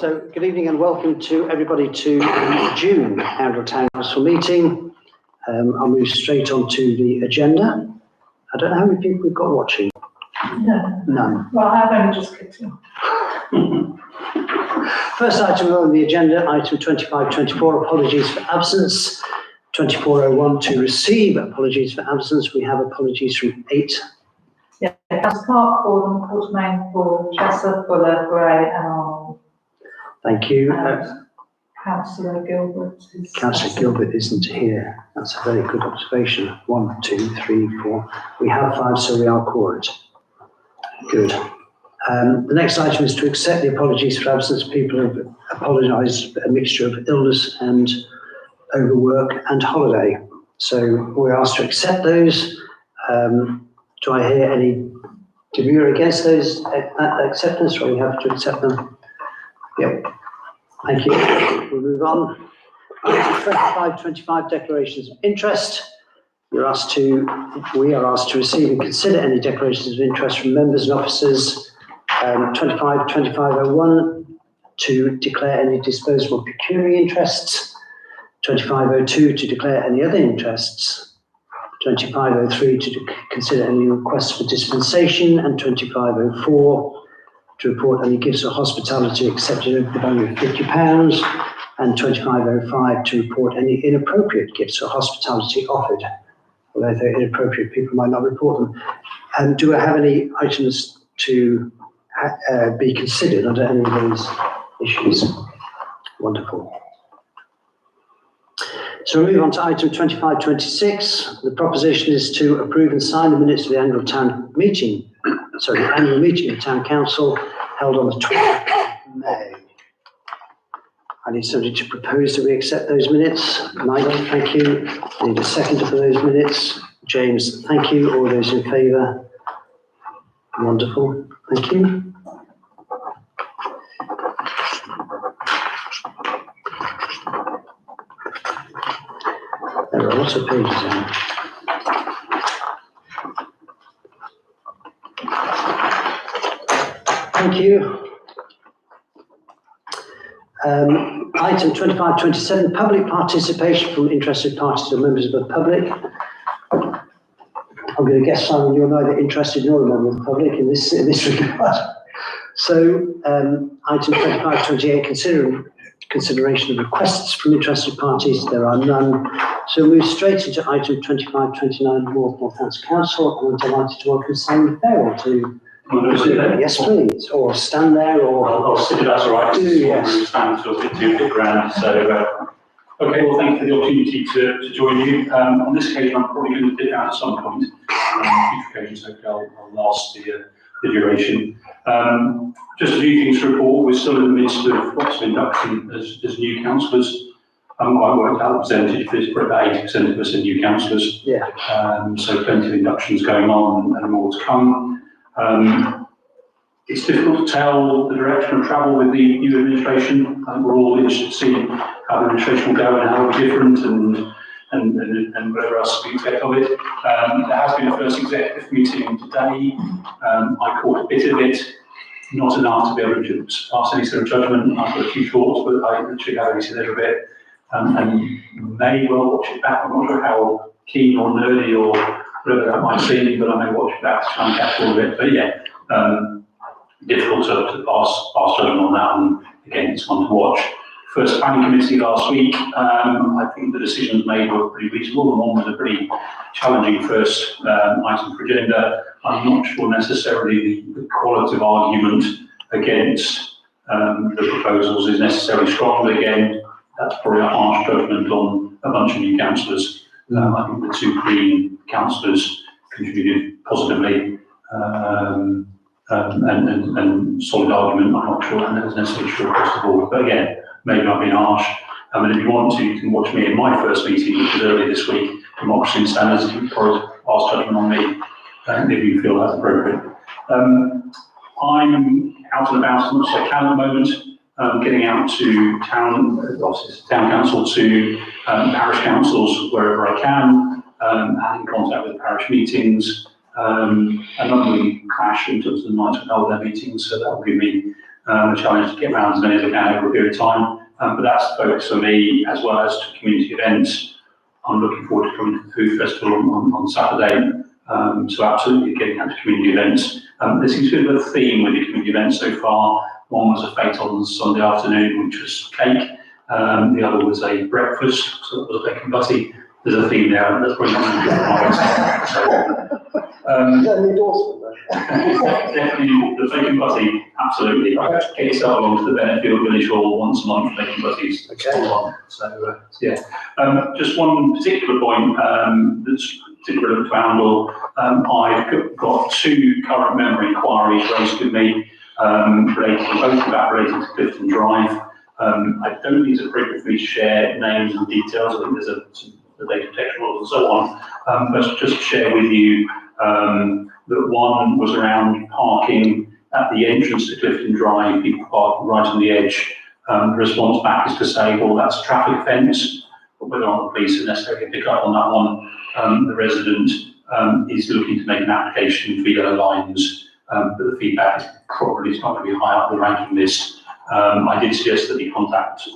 So good evening and welcome to everybody to the June Annual Town Council meeting. I'll move straight on to the agenda. I don't know how many people we've got watching. No. None. Well, I've only just clicked in. First item on the agenda, item 2524, apologies for absence. 2401 to receive apologies for absence. We have apologies from 8. Yeah, Councillor Park, Borden, Quartermain, for Chester, Fuller, Gray and Arnold. Thank you. Councillor Gilbert is... Councillor Gilbert isn't here. That's a very good observation. 1, 2, 3, 4. We have 5, so we are quorate. Good. The next item is to accept the apologies for absence. People have apologised for a mixture of illness and overwork and holiday. So we're asked to accept those. Do I hear any demur against those acceptance, or are we happy to accept them? Yep. Thank you. We'll move on. 2525 declarations of interest. We are asked to receive and consider any declarations of interest from members and officers. 2501 to declare any disposable pecuniary interests. 2502 to declare any other interests. 2503 to consider any requests for dispensation, and 2504 to report any gifts of hospitality accepted over the value of £50, and 2505 to report any inappropriate gifts of hospitality offered. Although they're inappropriate, people might not report them. And do I have any items to be considered under any of those issues? Wonderful. So we move on to item 2526. The proposition is to approve and sign the minutes of the annual meeting of Town Council held on the 12th of May. I need somebody to propose that we accept those minutes. Mike, thank you. I need a seconder for those minutes. James, thank you. All those in favour? Wonderful. Thank you. There are lots of pages in there. Thank you. Item 2527, public participation from interested parties or members of the public. I'm going to guess, Simon, you're neither interested nor a member of the public in this regard. So, item 2528, consideration of requests from interested parties. There are none. So we'll move straight into item 2529, Northants Council. And I'm delighted to welcome Simon Farrell to... Yes, please. Or stand there, or... I'll sit if that's all right. Yes. Stand feels a bit too big around. So, okay, well, thank you for the opportunity to join you. On this occasion, I'm probably going to dip out at some point. Future occasions, hopefully I'll last the duration. Just a few things to report. We're still in the midst of lots of induction as new councillors. I haven't quite worked out the percentage, but it's probably about 80% of us are new councillors. Yeah. So plenty of inductions going on and more to come. It's difficult to tell the direction of travel with the new administration. I think we're all interested to see how the administration will go and how it will be different and whatever else we expect of it. There has been a first executive meeting today. I caught a bit of it, not enough to be able to pass any sort of judgment. I've got a few thoughts, but I literally have only seen a little bit. And may well watch it back. I'm not sure how keen or nerdy or whatever that might seem, but I may watch it back to try and catch all of it. But yeah, difficult to pass judgment on that. And again, it's one to watch. First planning committee last week, I think the decisions made were pretty reasonable. The one was a pretty challenging first item for agenda. I'm not sure necessarily the qualitative argument against the proposals is necessarily strong, but again, that's probably a harsh judgment on a bunch of new councillors. I think the 2 Green councillors contributed positively and solid argument. I'm not sure that is necessarily true across the board, but again, maybe I've been harsh. And if you want to, you can watch me in my first meeting, which was earlier this week, Democracy and Standards. You can probably pass judgment on me if you feel that's appropriate. I'm out and about as much as I can at the moment. Getting out to town council, to parish councils wherever I can, and in contact with parish meetings. And not really clash in terms of the nights we held their meetings, so that will give me a challenge to get around as many as I can over a period of time. But that's the focus for me, as well as to community events. I'm looking forward to coming to the food festival on Saturday. So absolutely getting out to community events. There seems to be a bit of a theme with the community events so far. One was a fete on Sunday afternoon, which was cake. The other was a breakfast, so it was a bacon butty. There's a theme there, and that's probably not definitely the bacon butty, absolutely. Get yourself along to the Benetfield Village Hall once a month, bacon butties. Okay. So, yeah. Just one particular point that's particular to Oundle. I've got two current member inquiries raised with me, both related to Clifton Drive. I don't think it's appropriate for me to share names and details. I think there's a data protection rules and so on. But just to share with you that one was around parking at the entrance to Clifton Drive, people park right on the edge. The response back is to say, well, that's a traffic offence, but whether or not the police are necessarily pick up on that one, the resident is looking to make an application for yellow lines, but the feedback is probably it's not going to be high up the ranking list. I did suggest that he contact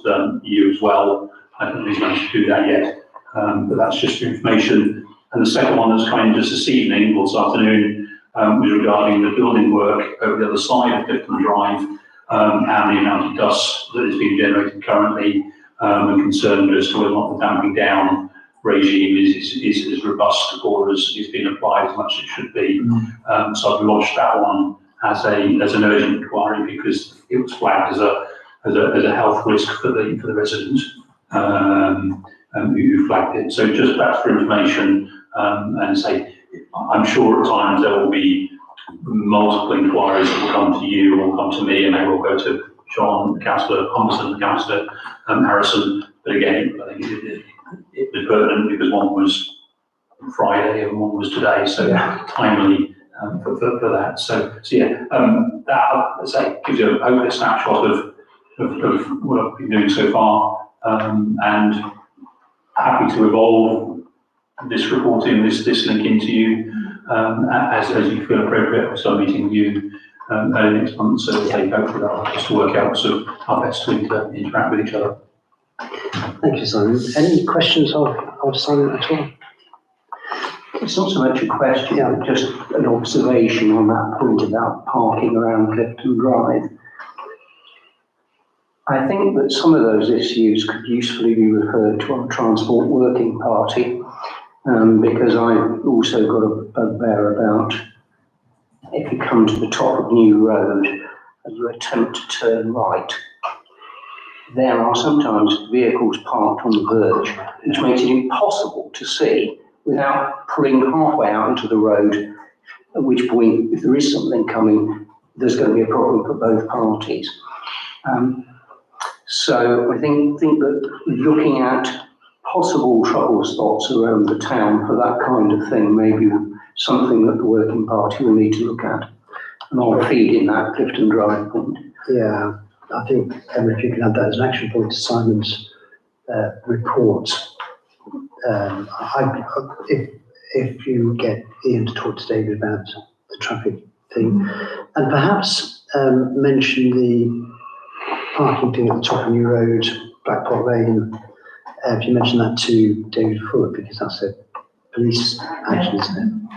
you as well. I don't think he's managed to do that yet, but that's just information. And the second one that's coming just this evening or this afternoon was regarding the building work over the other side of Clifton Drive and the amount of dust that is being generated currently, and concerned as to whether or not the damping down regime is as robust or as is being applied as much as it should be. So I've launched that one as an urgent inquiry because it was flagged as a health risk for the residents who flagged it. So just that's for information, and say I'm sure at times there will be multiple inquiries that will come to you or come to me, and they will go to John, Councillor Humberson, Councillor Harrison. But again, I think it was pertinent because one was Friday and one was today, so timely for that. So yeah, that I say gives you a snapshot of what I've been doing so far, and happy to evolve this reporting, this link into you as you feel appropriate. We'll start meeting with you early next month, so hopefully that'll just work out sort of how best to interact with each other. Thank you, Simon. Any questions of Simon at all? It's not so much a question, but just an observation on that point about parking around Clifton Drive. I think that some of those issues could usefully be referred to our Transport Working Party, because I've also got a bugbear about if you come to the top of New Road and you attempt to turn right, there are sometimes vehicles parked on the verge, which makes it impossible to see without pulling halfway out into the road, at which point, if there is something coming, there's going to be a problem for both parties. So I think that looking at possible trouble spots around the town for that kind of thing may be something that the Working Party will need to look at. And I'll feed in that Clifton Drive point. Yeah, I think, Emma, if you can add that as an action point to Simon's report. If you get Ian to talk to David about the traffic thing, and perhaps mention the parking thing at the top of New Road, Blackpot Lane, if you mention that to David Fuller, because that's a police action, isn't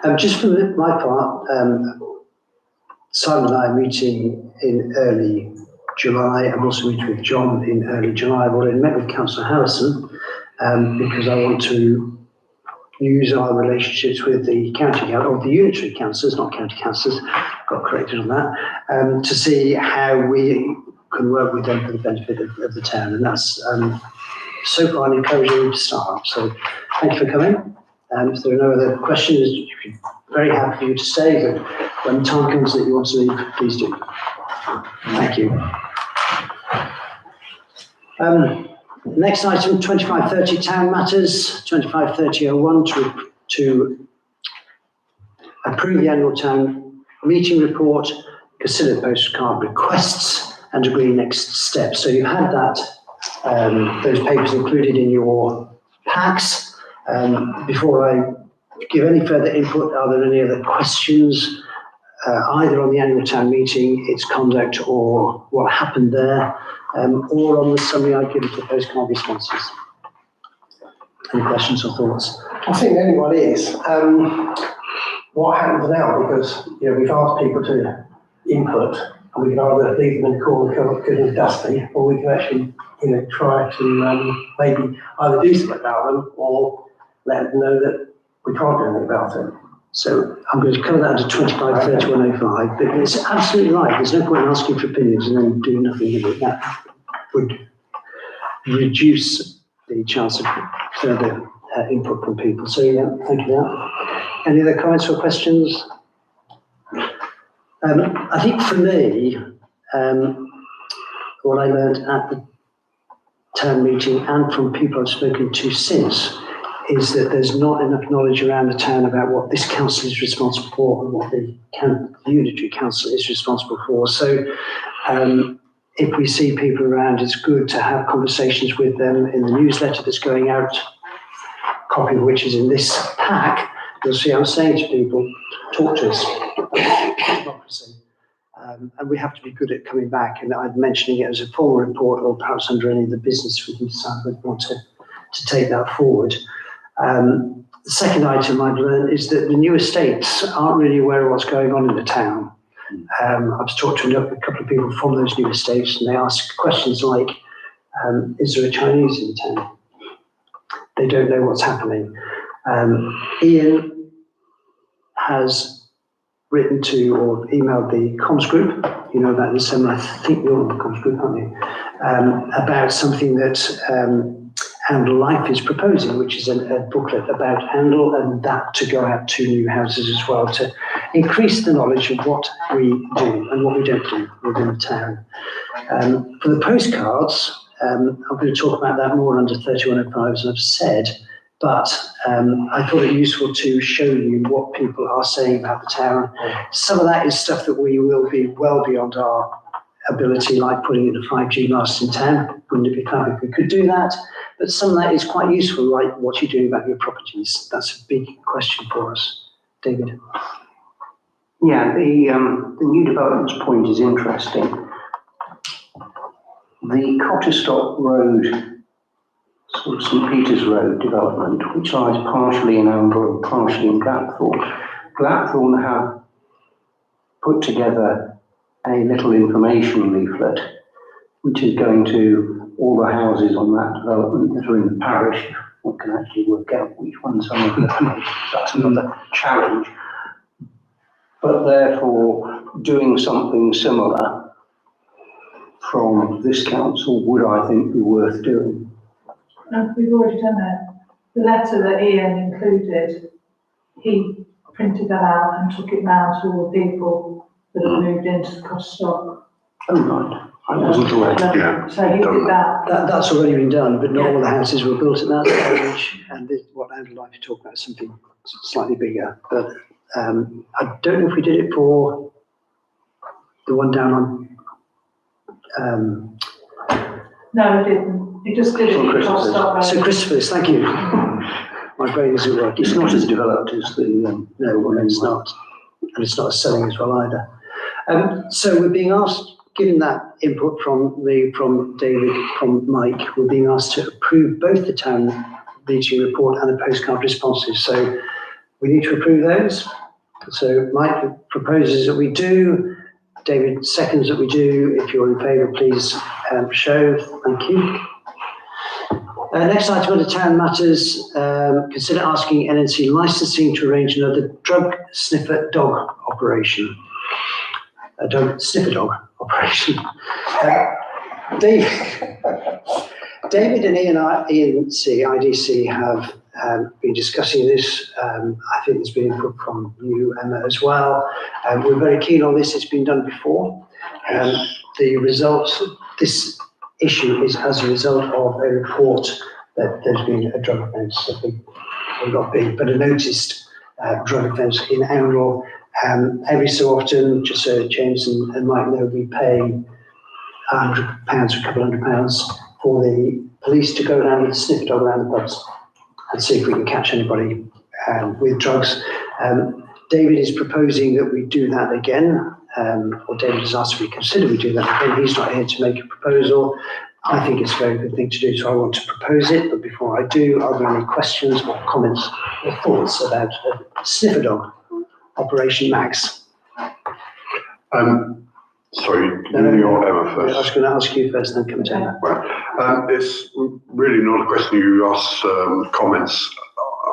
it? Just for my part, Simon and I are meeting in early July. I'm also meeting with John in early July. I've already met with Councillor Harrison because I want to use our relationships with the county or the unitary councillors, not county councillors, got corrected on that, to see how we can work with them for the benefit of the town. And that's so far an encouraging start. So thank you for coming. If there are no other questions, I'm very happy for you to stay, but when the time comes that you want to leave, please do. Thank you. Next item, 2530 Town Matters, 2530-01 to approve the annual town meeting report, consider postcard requests and agree next steps. So you had that, those papers included in your packs. Before I give any further input, are there any other questions either on the annual town meeting, its conduct or what happened there, or on the summary I've given to postcard responses. Any questions or thoughts? I think the only one is, what happens now? Because, we've asked people to input, and we can either leave them in the corner good and dusty, or we can actually, try to maybe either do something about them or let them know that we can't do anything about it. So I'm going to cover that under 25, 3105, but it's absolutely right. There's no point in asking for opinions and then doing nothing with it. That would reduce the chance of further input from people. So yeah, thank you for that. Any other comments or questions? I think for me, what I learned at the town meeting and from people I've spoken to since is that there's not enough knowledge around the town about what this council is responsible for and what the unitary council is responsible for. So if we see people around, it's good to have conversations with them in the newsletter that's going out, copy of which is in this pack. You'll see I'm saying to people, talk to us. Democracy. And we have to be good at coming back, and I'm mentioning it as a formal report or perhaps under any of the business we can decide we want to take that forward. The second item I've learned is that the new estates aren't really aware of what's going on in the town. I've talked to a couple of people from those new estates, and they ask questions like, is there a Chinese in town? They don't know what's happening. Ian has written to or emailed the comms group, about this, and I think you're on the comms group, aren't you? About something that Handle Life is proposing, which is a booklet about Handle, and that to go out to new houses as well, to increase the knowledge of what we do and what we don't do within the town. For the postcards, I'm going to talk about that more under 3105, as I've said, but I thought it useful to show you what people are saying about the town. Some of that is stuff that we will be well beyond our ability, like putting in a 5G mast in town. Wouldn't it be fun if we could do that? But some of that is quite useful, like what you're doing about your properties. That's a big question for us. David? Yeah, the new developments point is interesting. The Cotterstock Road, sort of St Peter's Road development, which lies partially in Amber and partially in Blackthorn. Blackthorn have put together a little information leaflet, which is going to all the houses on that development that are in the parish. One can actually work out which ones are in the parish. That's another challenge. But therefore, doing something similar from this council would, I think, be worth doing. We've already done it. The letter that Ian included, he printed that out and took it round to all the people that have moved into Cotterstock. Oh, right. I wasn't aware. Yeah. So he did that. That's already been done, but not all the houses were built at that stage. And what I would like to talk about is something slightly bigger. But I don't know if we did it for the one down on. No, we didn't. He just did it for Cotterstock Road. So Christopher's, thank you. My brain isn't working. It's not as developed as the... no, well, it's not. And it's not as selling as well either. So we're being asked, given that input from David, from Mike, we're being asked to approve both the town meeting report and the postcard responses. So we need to approve those. So Mike proposes that we do. David seconds that we do. If you're in favour, please show. Thank you. Next item under town matters, consider asking NNC licensing to arrange another drug sniffer dog operation. A dog sniffer dog operation. David and IDC have been discussing this. I think there's been input from you, Emma, as well. We're very keen on this. It's been done before. The results, this issue is as a result of a report that there's been a drug offence, not big, but a noticed drug offence in Oundle. Every so often, just so James and Mike know, we pay £100 or a couple £100 for the police to go around with a sniff dog around the pubs and see if we can catch anybody with drugs. David is proposing that we do that again, or David has asked if we consider we do that again. He's not here to make a proposal. I think it's a very good thing to do, so I want to propose it. But before I do, are there any questions or comments or thoughts about Sniffer Dog, Operation Max? Sorry, you or Emma I was first. going to ask you first, then come to Emma. Right. It's really not a question you asked comments.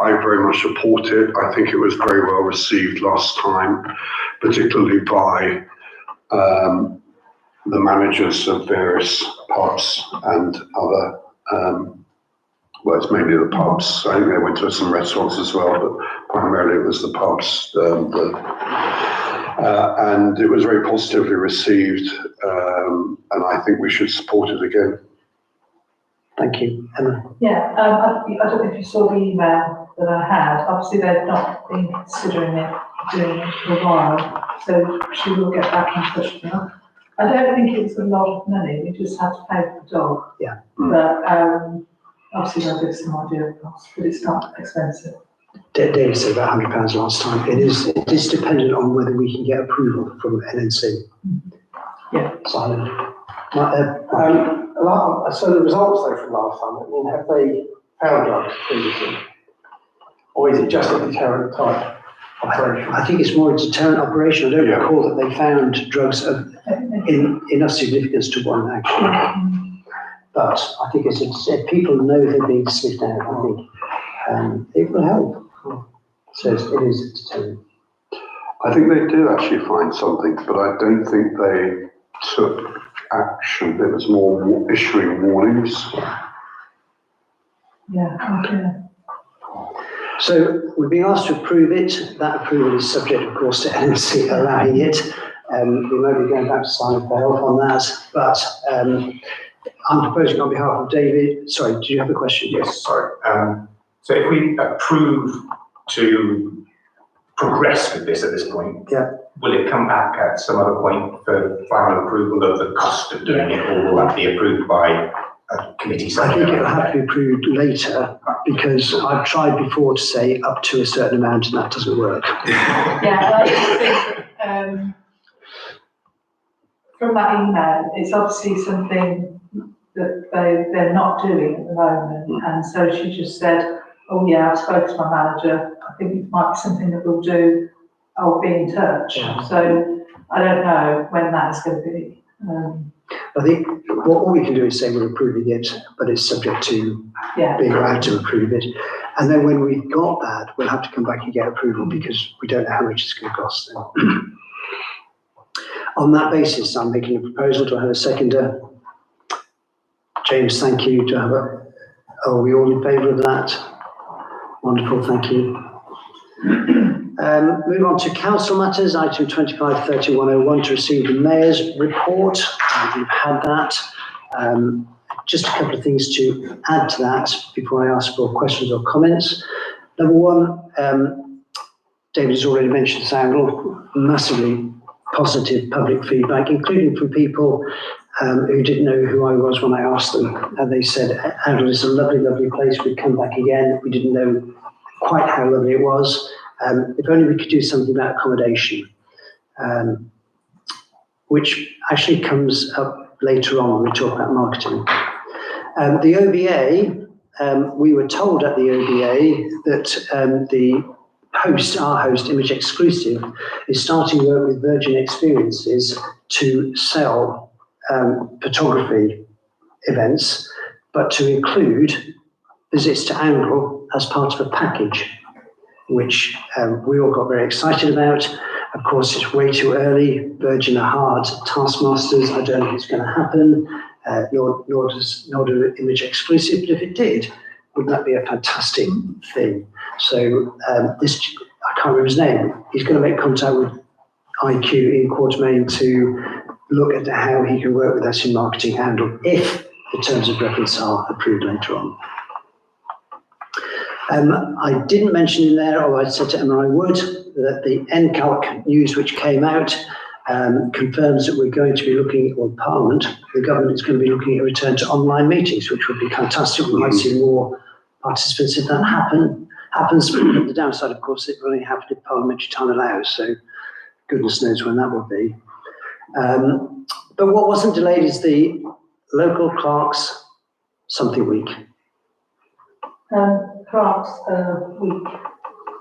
I very much support it. I think it was very well received last time, particularly by the managers of various pubs and other, well, it's mainly the pubs. I think they went to some restaurants as well, but primarily it was the pubs. And it was very positively received, and I think we should support it again. Thank you. Emma? Yeah, I don't know if you saw the email that I had. Obviously, they've not been considering doing it for a while, so she will get back in touch with them. I don't think it's a lot of money, we just have to pay for the dog. Yeah. But, obviously they'll give some idea of cost, but it's not expensive. David said about £100 last time. It is dependent on whether we can get approval from NNC. Yeah. Simon? So the results though from last time, I mean, have they found drugs previously? Or is it just a deterrent type operation? I think it's more a deterrent operation. I don't Yeah. recall that they found drugs of enough significance to warrant action. But I think if people know they're being sniffed out, I think it will help. So it is a deterrent. I think they did actually find something, but I don't think they took action. It was more issuing warnings. Yeah, okay. So we've been asked to approve it. That approval is subject, of course, to NNC allowing it. We may be going back to Simon for help on that. But I'm proposing on behalf of David. Sorry, do you have a question? Yes, sorry. So if we approve to progress with this at this point, Yeah. will it come back at some other point for final approval of the cost of doing it, or will that be approved by a committee? I think it'll have to be approved later because I've tried before to say up to a certain amount and that doesn't work. Yeah, I think, from that email, it's obviously something that they're not doing at the moment. And so she just said, oh yeah, I've spoken to my manager. I think it might be something that we'll do. I'll be in touch. Yeah. So I don't know when that is going to be. I think what all we can do is say we're approving it, but it's subject to Yeah. being allowed to approve it. And then when we've got that, we'll have to come back and get approval because we don't know how much it's going to cost them. On that basis, I'm making a proposal. Do I have a seconder? James, thank you. Do I have are we all in favour of that? Wonderful, thank you. Move on to council matters, item 25/3101, to receive the mayor's report. We've had that. Just a couple of things to add to that before I ask for questions or comments. Number one, David has already mentioned Soundle, massively positive public feedback, including from people who didn't know who I was when I asked them. And they said, Soundle is a lovely, lovely place. We'd come back again. We didn't know quite how lovely it was. If only we could do something about accommodation, which actually comes up later on when we talk about marketing. The OBA, we were told at the OBA that the host, our host, Image Exclusive, is starting work with Virgin Experiences to sell photography events, but to include visits to Angle as part of a package, which we all got very excited about. Of course, it's way too early. Virgin are hard taskmasters. I don't think it's going to happen, nor do Image Exclusive. But if it did, wouldn't that be a fantastic thing? So this, I can't remember his name. He's going to make contact with IQ in Quatermain to look at how he can work with us in marketing Handle if the terms of reference are approved later on. I didn't mention in there, or I said to Emma I would, that the NCALC news which came out confirms that we're going to be looking, or Parliament, the government is going to be looking at a return to online meetings, which would be fantastic. We might see more participants if that happen. happens. The downside, of course, it will only happen if parliamentary time allows, so goodness knows when that will be. But what wasn't delayed is the local clerks something week. Clerks week.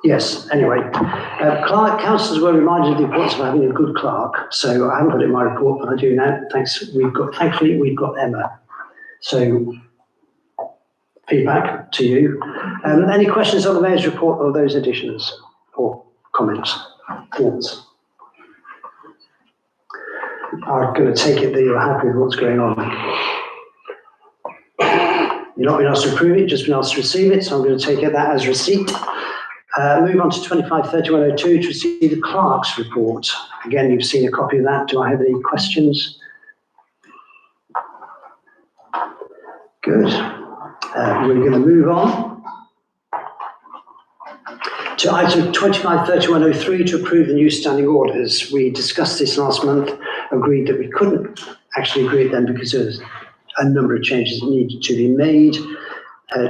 Yes, anyway, councillors were reminded of the importance of having a good clerk, so I haven't got it in my report, but I do now. Thankfully, we've got Emma. So, feedback to you. Any questions on the mayor's report or those additions or comments, thoughts? I'm going to take it that you're happy with what's going on. You're not being asked to approve it, just been asked to receive it, so I'm going to take that as receipt. Move on to 25-3102 to receive the clerk's report. Again, you've seen a copy of that. Do I have any questions? Good. We're going to move on to item 25-3103 to approve the new standing orders. We discussed this last month, agreed that we couldn't actually agree it then because there was a number of changes that needed to be made.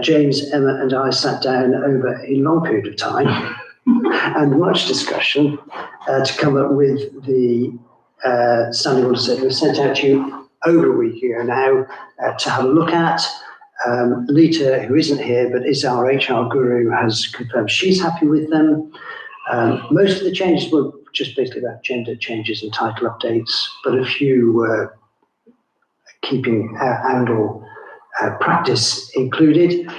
James, Emma and I sat down over a long period of time and much discussion to come up with the standing orders that were sent out to you over a week ago now to have a look at. Lita, who isn't here but is our HR guru, has confirmed she's happy with them. Most of the changes were just basically about gender changes and title updates, but a few were keeping and/or practice included.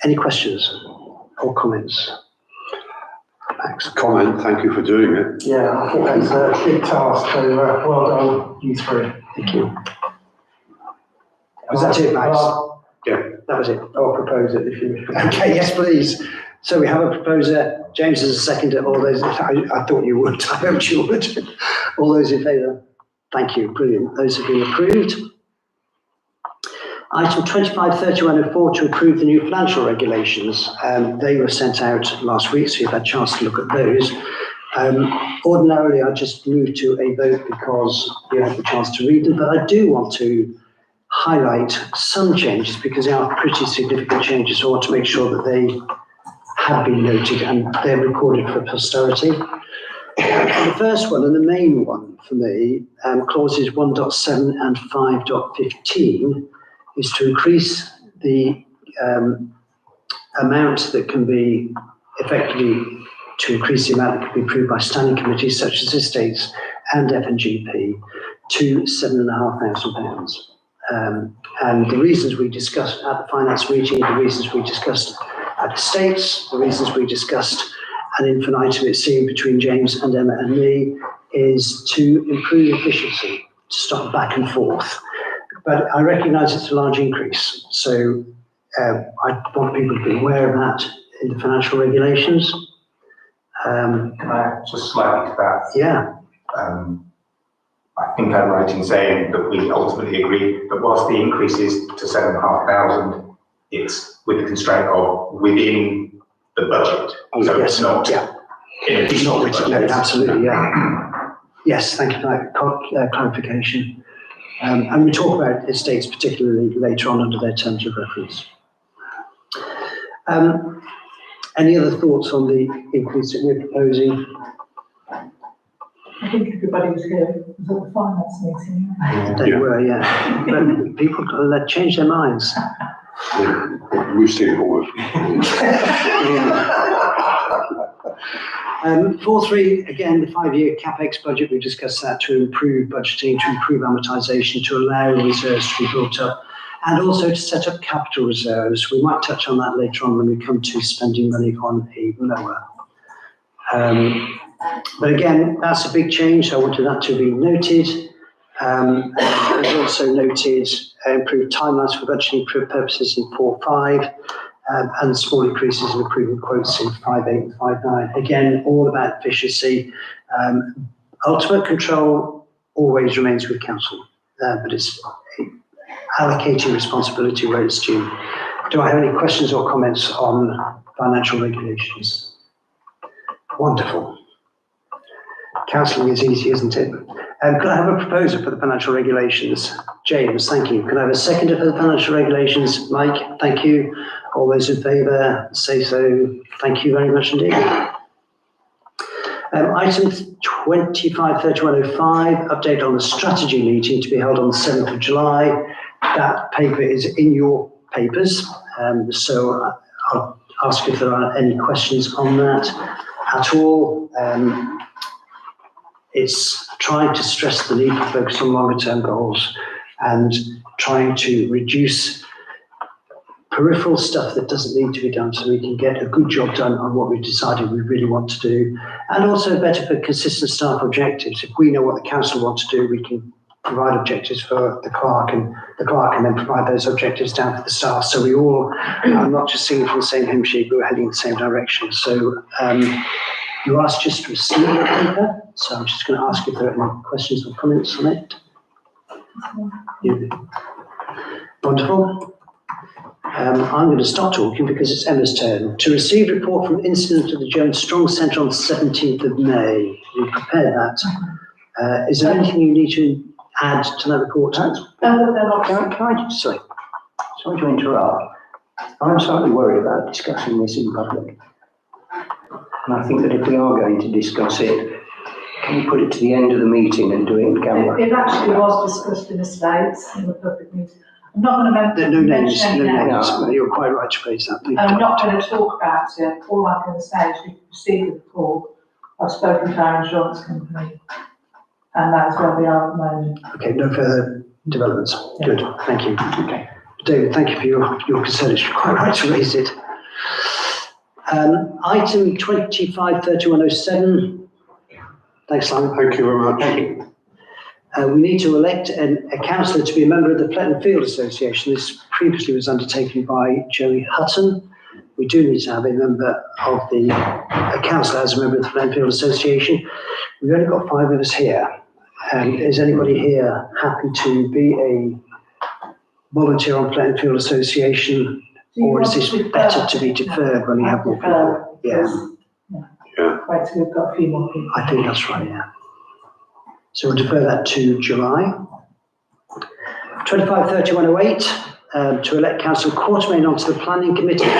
Any questions or comments? Max? Comment, thank you for doing it. Yeah, I think that's a big task, so well done, you three. Thank you. Was that it, Max? Yeah. That was it. I'll propose it if you wish. Okay, yes, please. So we have a proposer. James is a seconder. All those, I thought you would. I hoped you would. All those in favour? Thank you. Brilliant. Those have been approved. Item 25-3104 to approve the new financial regulations. They were sent out last week, so you've had a chance to look at those. Ordinarily, I just move to a vote because you had the chance to read them, but I do want to highlight some changes because they are pretty significant changes. So I want to make sure that they have been noted and they're recorded for posterity. The first one and the main one for me, clauses 1.7 and 5.15, is to increase the amount that can be effectively, to increase the amount that can be approved by standing committees such as estates and F&GP to £7,500. And the reasons we discussed at the finance meeting, the reasons we discussed at estates, the reasons we discussed ad infinitum it seemed between James and Emma and me, is to improve efficiency, to stop back and forth. But I recognise it's a large increase, so I want people to be aware of that in the financial regulations. Can I just slightly to that? Yeah. I think I'm right in saying that we ultimately agree that whilst the increase is to 7,500, it's with the constraint of within the budget. So yes, it's not yeah. in addition to the budget. Absolutely, yeah. Yes, thank you for that clarification. And we talk about estates particularly later on under their terms of reference. Any other thoughts on the increase that we're proposing? I think everybody was here. It was at the finance meeting. They were, yeah. But people change their minds. Yeah, we've seen it all. 4.3, again, the 5-year CapEx budget, we discussed that to improve budgeting, to improve amortisation, to allow reserves to be built up, and also to set up capital reserves. We might touch on that later on when we come to spending money on a mower. But again, that's a big change. I wanted that to be noted. There's also noted improved timelines for budgeting purposes in 4.5. And small increases in improvement quotes in 5.8 and 5.9. Again, all about efficiency. Ultimate control always remains with council, but it's allocating responsibility where it's due. Do I have any questions or comments on financial regulations? Wonderful. Counselling is easy, isn't it? Could I have a proposer for the financial regulations? James, thank you. Can I have a seconder for the financial regulations? Mike, thank you. All those in favour, say so. Thank you very much indeed. Item 253105, update on the strategy meeting to be held on the 7th of July. That paper is in your papers, so I'll ask if there are any questions on that at all. It's trying to stress the need to focus on longer term goals and trying to reduce peripheral stuff that doesn't need to be done so we can get a good job done on what we've decided we really want to do. And also better for consistent staff objectives. If we know what the council wants to do, we can provide objectives for the clerk, and the clerk can then provide those objectives down for the staff. So we all are not just singing from the same hymn sheet, but we're heading in the same direction. So you asked just to receive the paper. So I'm just going to ask if there are any questions or comments on it. Yeah. Wonderful. I'm going to stop talking because it's Emma's turn. To receive report from incident at the Jones Strong Centre on the 17th of May. We prepared that. Is there anything you need to add to that report? Can I just say, sorry to interrupt, I'm slightly worried about discussing this in public. And I think that if we are going to discuss it, can we put it to the end of the meeting and do it in camera? It actually was discussed in the States in the public meeting. I'm not going to No names, mention no any names. names. You're quite right to raise that. I'm not going to talk about it. All I'm going to say is you've received the report. I've spoken to our insurance company, and that's where we are at the moment. Okay, no further developments. Yeah. Good, thank you. Okay, David, thank you for your concern. You're quite right to raise it. Item 253107. Thanks, Simon. Thank you very much. Thank you. We need to elect a councillor to be a member of the Pletton Field Association. This previously was undertaken by Joey Hutton. We do need to have a member of a councillor as a member of the Pletton Field Association. We've only got 5 of us here. Is anybody here happy to be a volunteer on Pletton Field Association? Or is this better to be deferred when we have more people? Yeah. Wait till we've got a few more people. I think that's right, yeah. So we'll defer that to July. 253108, to elect Councillor Quartermain onto the Planning Committee.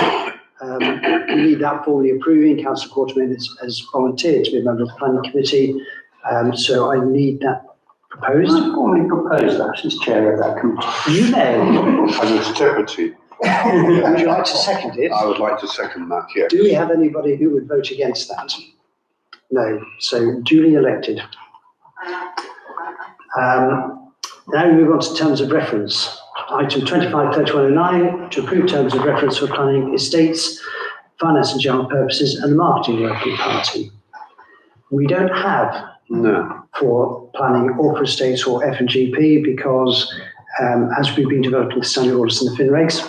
We need that formally approving. Councillor Quartermain has volunteered to be a member of the Planning Committee. So I need that proposed. I formally propose that as chair of that committee. You may. As its deputy, Would you like to second it? I would like to second that, yes. Do we have anybody who would vote against that? No. So duly elected. Now we move on to terms of reference. Item 253109, to approve terms of reference for planning estates, finance and general purposes, and the marketing working party. We don't have for planning or for estates or F&GP because as we've been developing the standing orders and the FinRegs,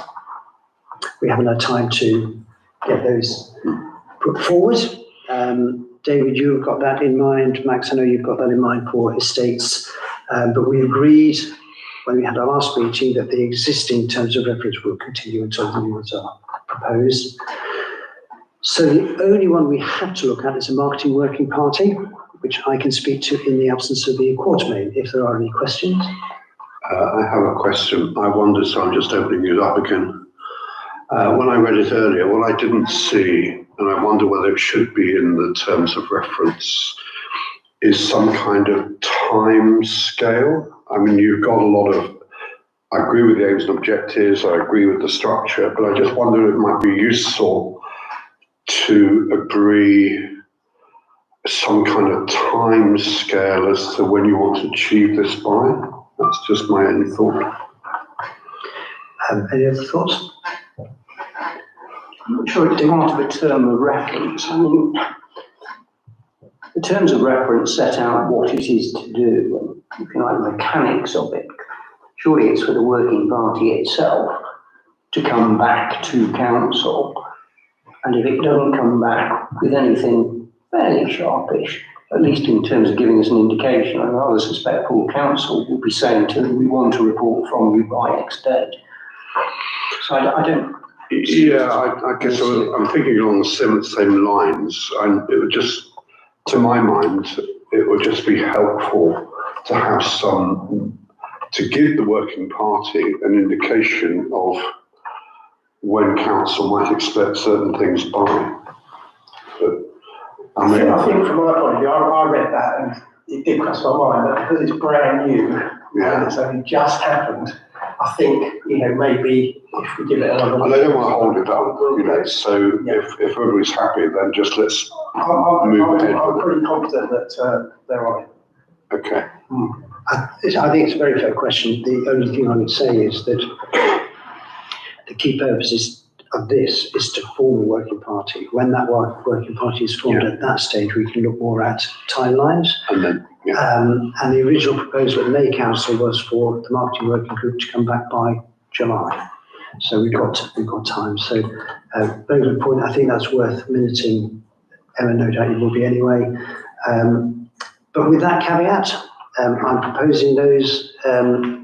we haven't had time to get those put forward. David, you've got that in mind. Max, I know you've got that in mind for estates. But we agreed when we had our last meeting that the existing terms of reference will continue until the new ones are proposed. So the only one we have to look at is a marketing working party, which I can speak to in the absence of the Quartermain, if there are any questions. I have a question. I wondered, so I'm just opening it up again. When I read it earlier, what I didn't see, and I wonder whether it should be in the terms of reference, is some kind of time scale. I mean, you've got a lot of, I agree with the aims and objectives, I agree with the structure, but I just wonder if it might be useful to agree some kind of time scale as to when you want to achieve this by. That's just my only thought. Any other thoughts? I'm not sure it's part of a term of reference. I mean, the terms of reference set out what it is to do, and if you like, the mechanics of it. Surely it's for the working party itself to come back to council, and if it doesn't come back with anything fairly sharpish, at least in terms of giving us an indication, I rather suspect full council will be saying to them, we want a report from you by X date. So I don't... Yeah, I guess I'm thinking along the same lines, and it would just, to my mind, it would just be helpful to have to give the working party an indication of when council might expect certain things by. But, I think from my point of view, I read that and it did cross my mind that because it's brand new and it's only just happened, I think, maybe if we give it another. and I don't want to hold it up, so if everybody's happy, then just let's move ahead. I'm pretty confident that they're on it. Okay. I think it's a very fair question. The only thing I would say is that the key purpose of this is to form a working party. When that working party is formed at that stage, we can look more at timelines. And then, And the original proposal at May Council was for the marketing working group to come back by July. So we've got time. So very good point. I think that's worth minuting. Emma, no doubt you will be anyway. But with that caveat, I'm proposing those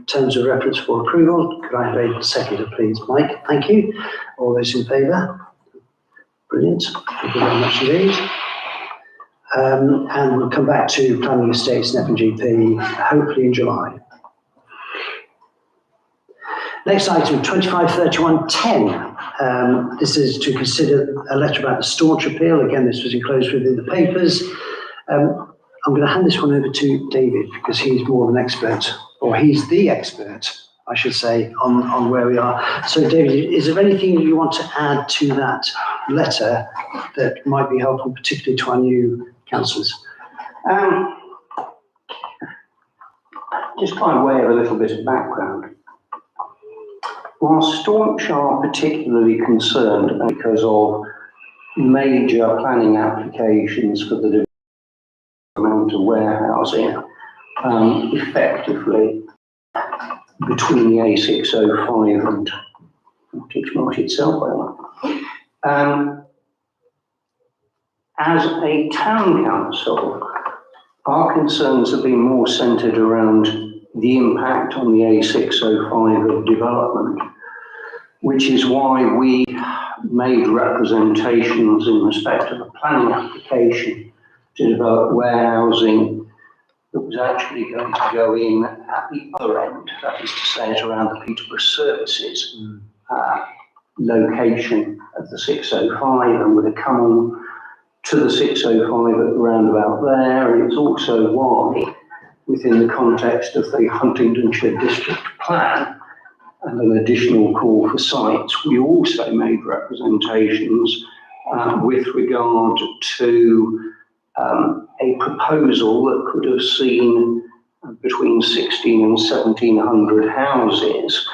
terms of reference for approval. Could I have a seconder, please? Mike, thank you. All those in favour? Brilliant. Thank you very much indeed. And we'll come back to planning estates and F&GP, hopefully in July. Next item, 253110. This is to consider a letter about the staunch appeal. Again, this was enclosed within the papers. I'm going to hand this one over to David because he's more of an expert, or he's the expert, I should say, on where we are. So, David, is there anything you want to add to that letter that might be helpful, particularly to our new councillors? Just by way of a little bit of background, while Staunch are particularly concerned because of major planning applications for the amount of warehousing, effectively between the A605 and Titchmarsh itself, as a town council, our concerns have been more centred around the impact on the A605 of development, which is why we made representations in respect of a planning application to develop warehousing that was actually going to go in at the other end, that is to say, at around the Peterborough Services location of the 605, and would have come on to the 605 at the roundabout there. And it's also why, within the context of the Huntingdonshire District Plan and an additional call for sites, we also made representations with regard to a proposal that could have seen between 16 and 1700 houses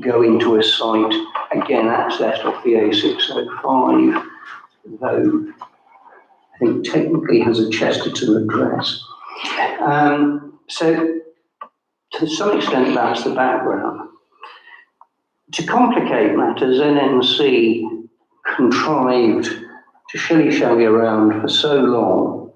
go into a site, again accessed off the A605, though I think technically has a Chesterton address. So to some extent that's the background. To complicate matters, NNC contrived to shilly-shally around for so long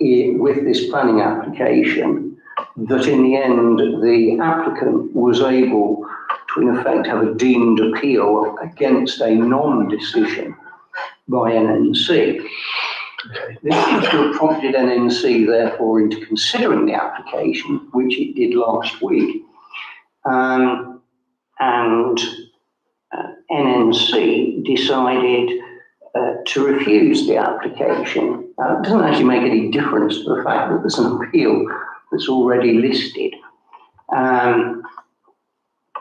with this planning application that in the end the applicant was able to in effect have a deemed appeal against a non-decision by NNC. Okay. This seems to have prompted NNC therefore into considering the application, which it did last week, and NNC decided to refuse the application. It doesn't actually make any difference to the fact that there's an appeal that's already listed,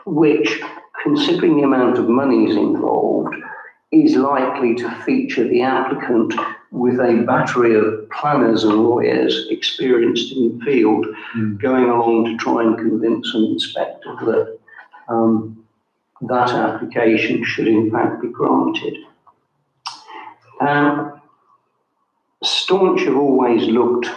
which, considering the amount of monies involved, is likely to feature the applicant with a battery of planners and lawyers experienced in the field going along to try and convince an inspector that that application should in fact be granted. Staunch have always looked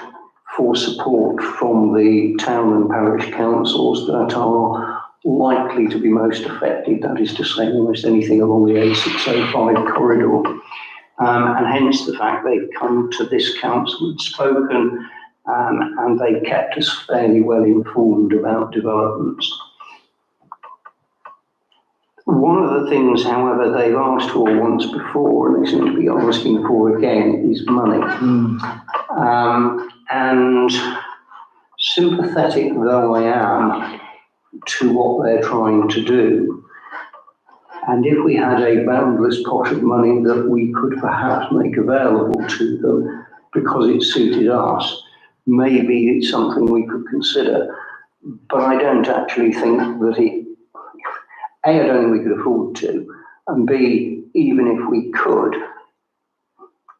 for support from the town and parish councils that are likely to be most affected, that is to say almost anything along the A605 corridor, and hence the fact they've come to this council and spoken, and they've kept us fairly well informed about developments. One of the things, however, they've asked for once before, and they seem to be asking for again, is money. And sympathetic though I am to what they're trying to do, and if we had a boundless pot of money that we could perhaps make available to them because it suited us, maybe it's something we could consider. But I don't actually think that I don't think we could afford to, and B, even if we could,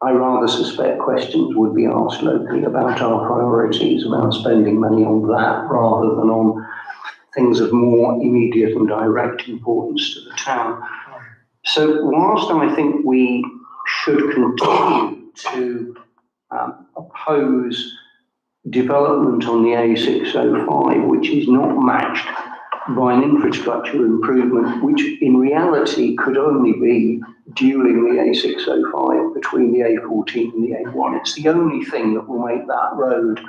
I rather suspect questions would be asked locally about our priorities, about spending money on that rather than on things of more immediate and direct importance to the town. So whilst I think we should continue to oppose development on the A605, which is not matched by an infrastructure improvement, which in reality could only be dualling the A605 between the A14 and the A1. It's the only thing that will make that road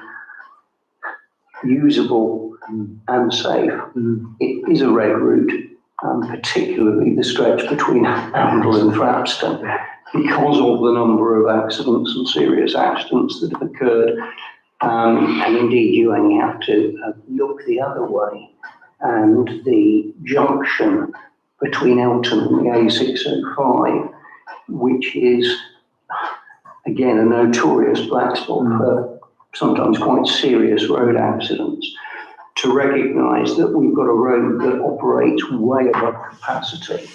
usable and safe. It is a red route, particularly the stretch between Handle and Thrapston, because of the number of accidents and serious accidents that have occurred. And indeed, you only have to look the other way, and the junction between Elton and the A605, which is, again, a notorious black spot for sometimes quite serious road accidents, to recognise that we've got a road that operates way above capacity,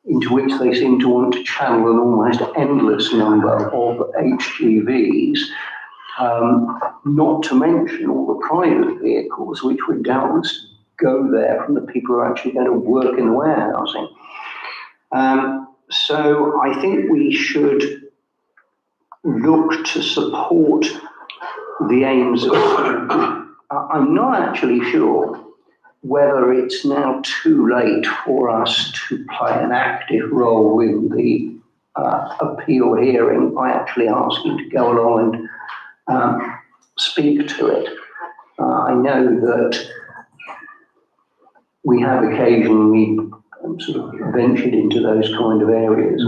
into which they seem to want to channel an almost endless number of HGVs, not to mention all the private vehicles which would doubtless go there from the people who are actually going to work in the warehousing. So I think we should look to support the aims of, I'm not actually sure whether it's now too late for us to play an active role in the appeal hearing by actually asking to go along and speak to it. I know that we have occasionally sort of ventured into those kind of areas.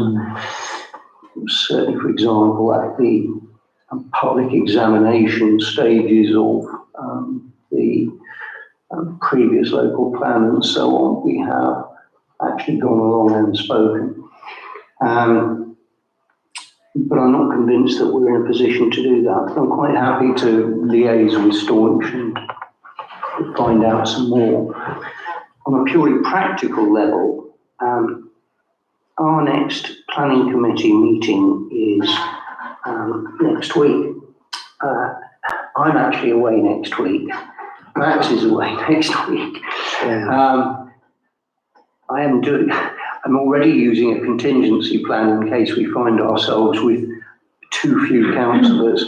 Certainly, for example, at the public examination stages of the previous local plan and so on, we have actually gone along and spoken. But I'm not convinced that we're in a position to do that. I'm quite happy to liaise with Staunch and find out some more. On a purely practical level, our next planning committee meeting is next week. I'm actually away next week. Max is away next week. Yeah. I'm already using a contingency plan in case we find ourselves with too few councillors,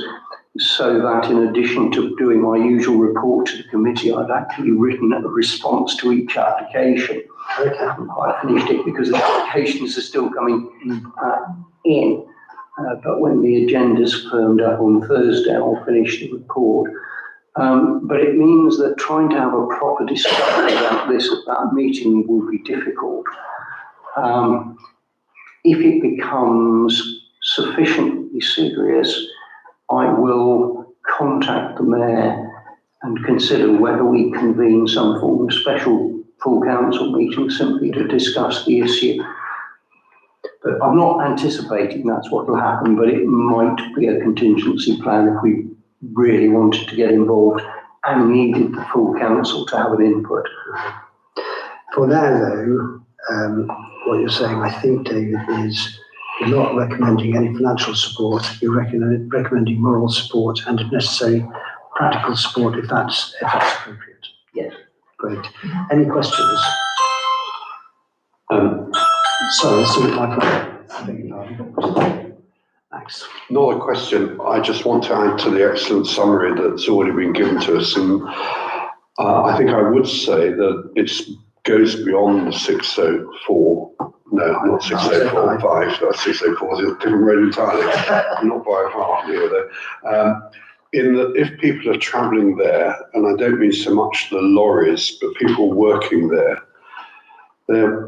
so that in addition to doing my usual report to the committee, I've actually written a response to each application. Okay. I haven't quite finished it because the applications are still coming in. But when the agenda's firmed up on Thursday, I'll finish the report. But it means that trying to have a proper discussion about this at that meeting will be difficult. If it becomes sufficiently serious, I will contact the mayor and consider whether we convene some form of special full council meeting simply to discuss the issue. But I'm not anticipating that's what will happen, but it might be a contingency plan if we really wanted to get involved and needed the full council to have an input. For now, though, what you're saying, I think, David, is you're not recommending any financial support. You're recommending moral support and, if necessary, practical support, if that's appropriate. Yes. Great. Any questions? Sorry, it's my problem. Thanks. Not a question. I just want to add to the excellent summary that's already been given to us. And I think I would say that it goes beyond the 604. No, not 605. 604 is a different road entirely. Not by half near there. In that if people are travelling there, and I don't mean so much the lorries, but people working there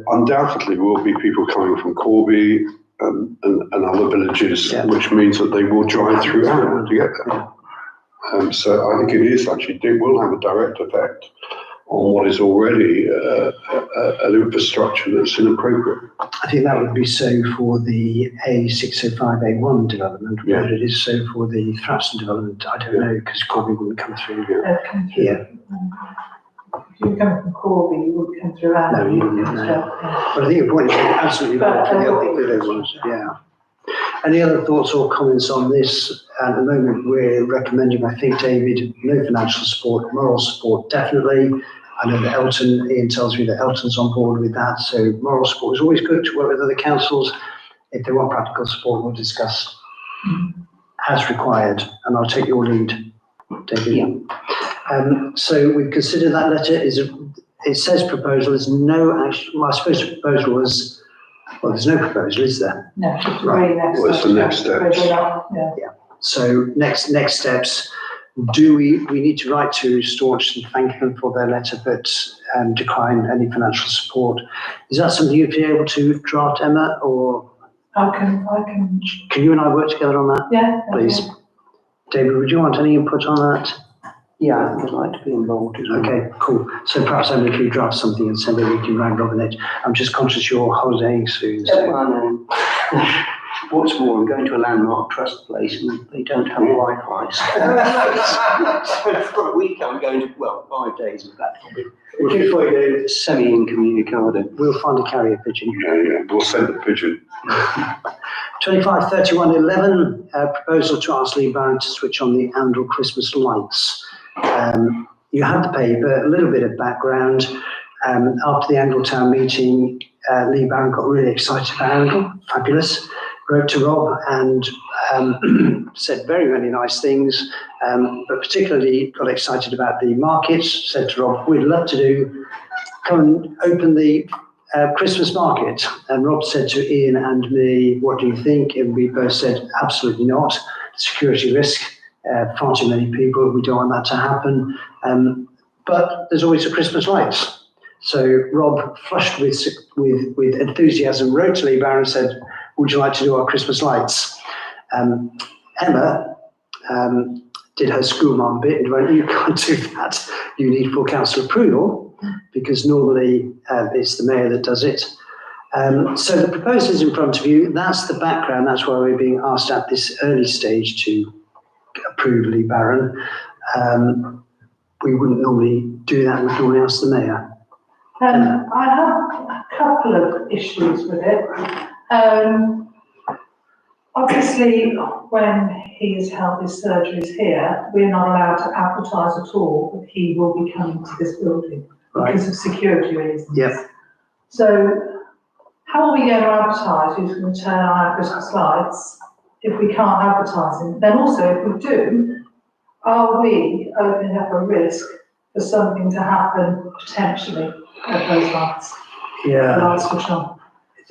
undoubtedly will be people coming from Corby and other villages, which means that they will drive through Arran to get there. So I think it is actually, it will have a direct effect on what is already an infrastructure that's inappropriate. I think that would be so for the A605A1 development, Yeah. whether it is so for the Thrapston development, I don't know, because Corby wouldn't come through here. If you were coming from Corby, you would come through our. No, you wouldn't, no. But I think your point is absolutely valid for the other ones, yeah. Any other thoughts or comments on this? At the moment, we're recommending, I think, David, no financial support, moral support, definitely. I know that Ian tells me that Elton's on board with that, so moral support is always good to work with other councils. If they want practical support, we'll discuss as required, and I'll take your lead, David. Yeah. So we've considered that letter. It says proposal, there's no action, well, I suppose the proposal was, well, there's no proposal, is there? No, just Right. really next. Well, it's the next steps. Yeah. So next steps, we need to write to Staunch and thank them for their letter, but decline any financial support. Is that something you'd be able to draft, Emma, or I can, can you and I work together on that, yeah. please? David, would you want any input on that? Yeah, I think I'd like to be involved as well. Okay, cool. So perhaps Emma, if you draft something and send it, we can round robin it. I'm just conscious you're holidaying soon. So. I know. What's more, I'm going to a landmark trust place and they don't have Wi-Fi. So for a week I'm going to, 5 days in fact. Semi-incommunicado. We'll find a carrier pigeon. Yeah, we'll send the pigeon. 25/31/11, proposal to ask Lee Barron to switch on the Andal Christmas lights. You had the paper, a little bit of background. After the Andal Town meeting, Lee Barron got really excited about Andal, fabulous. Wrote to Rob and said very, very nice things, but particularly got excited about the markets. Said to Rob, we'd love to come and open the Christmas market. And Rob said to Ian and me, what do you think? And we both said, absolutely not. Security risk, far too many people, we don't want that to happen. But there's always the Christmas lights. So Rob, flushed with enthusiasm, wrote to Lee Barron and said, would you like to do our Christmas lights? Emma did her schoolmarm bit and went, you can't do that. You need full council approval because normally it's the mayor that does it. So the proposal is in front of you. That's the background. That's why we're being asked at this early stage to approve Lee Barron. We wouldn't normally do that. We'd normally ask the mayor. I have a couple of issues with it. Obviously, when he has held his surgeries here, we're not allowed to advertise at all that he will be coming to this building because of security reasons. Yep. So how are we going to advertise who's going to turn on our Christmas lights if we can't advertise him? Then also, if we do, are we opening up a risk for something to happen potentially at those lights? Yeah. The lights switch on.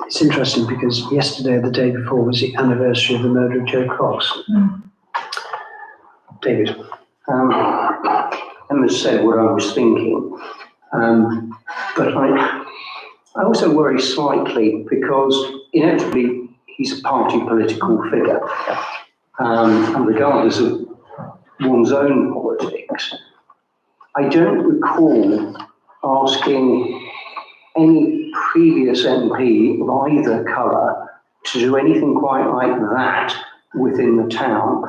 It's interesting because yesterday, the day before, was the anniversary of the murder of Joe Cox. David. Emma said what I was thinking, but I also worry slightly because inevitably he's a party political figure, and regardless of one's own politics, I don't recall asking any previous MP of either colour to do anything quite like that within the town.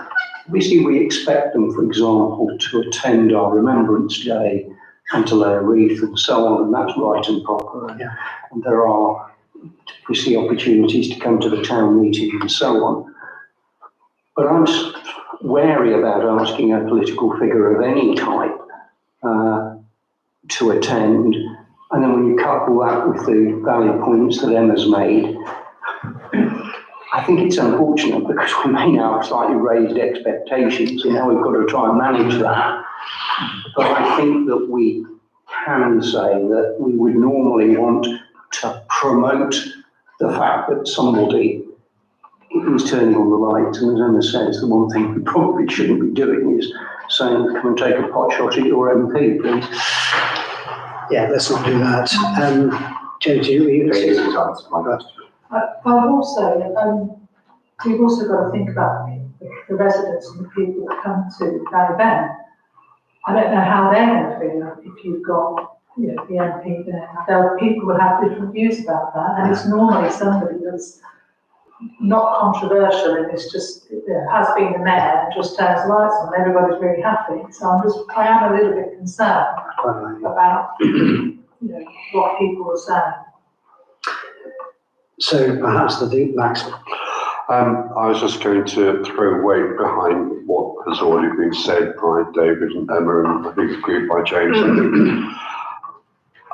Obviously, we expect them, for example, to attend our Remembrance Day and to lay a wreath and so on, and that's right and proper. Yeah. And there are, we see opportunities to come to the town meeting and so on. But I'm wary about asking a political figure of any type to attend. And then when you couple that with the valid points that Emma's made, I think it's unfortunate because we may now have slightly raised expectations and now we've got to try and manage that. But I think that we can say that we would normally want to promote the fact that somebody is turning on the lights, and as Emma says, the one thing we probably shouldn't be doing is saying, come and take a pot shot at your MP, please. Yeah, let's not do that. James, you I've also, we've also got to think about the the residents and the people that come to that event. I don't know how they're going to feel if you've got, you know, the MP there. People will have different views about that, and it's normally somebody that's not controversial and it's just, you know, has been the mayor and just turns the lights on and everybody's really happy. So I am a little bit concerned about, you know, what people are saying. So perhaps Max. I was just going to throw weight behind what has already been said by David and Emma, and I think agreed by James.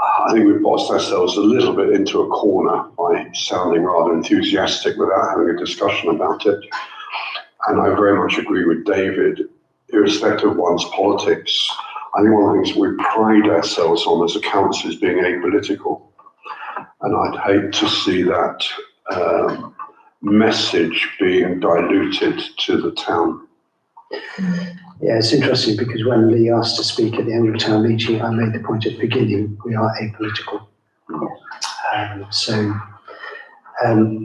I think we've boxed ourselves a little bit into a corner by sounding rather enthusiastic without having a discussion about it. And I very much agree with David, irrespective of one's politics. I think one of the things we pride ourselves on as a council is being apolitical. And I'd hate to see that message being diluted to the town. Yeah, it's interesting because when Lee asked to speak at the annual town meeting, I made the point at the beginning, we are apolitical.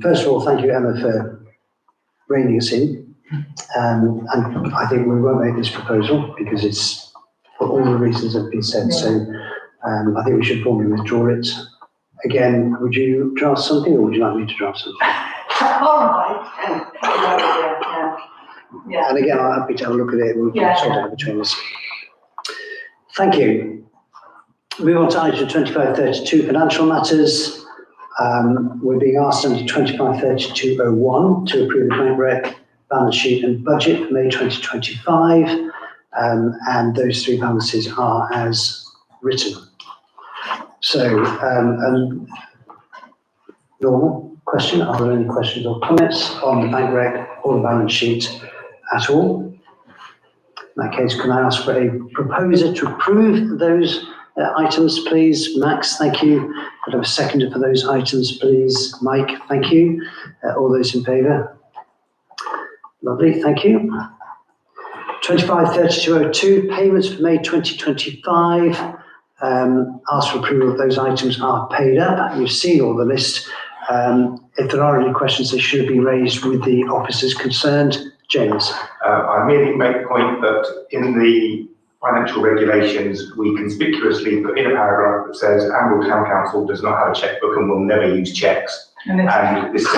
First of all, thank you, Emma, for reining us in. And I think we won't make this proposal because it's for all the reasons that have been said. So I think we should formally withdraw it. Again, would you draft something or would you like me to draft something? All right. Yeah. And again, I'm happy to have a look at it and we can sort it out between us. Thank you. Move on to item 2532, financial matters. We're being asked under 253201 to approve the bank rec, balance sheet and budget for May 2025. And those three balances are as written. So, normal question, are there any questions or comments on the bank rec or the balance sheet at all? In that case, can I ask for a proposer to approve those items, please? Max, thank you. Could I have a seconder for those items, please? Mike, thank you. All those in favour? Lovely, thank you. 253202, payments for May 2025. Ask for approval of those items are paid up. You've seen all the list. If there are any questions, they should be raised with the officers concerned. James. I merely make the point that in the financial regulations, we conspicuously put in a paragraph that says Amble Town Council does not have a chequebook and will never use cheques. And this is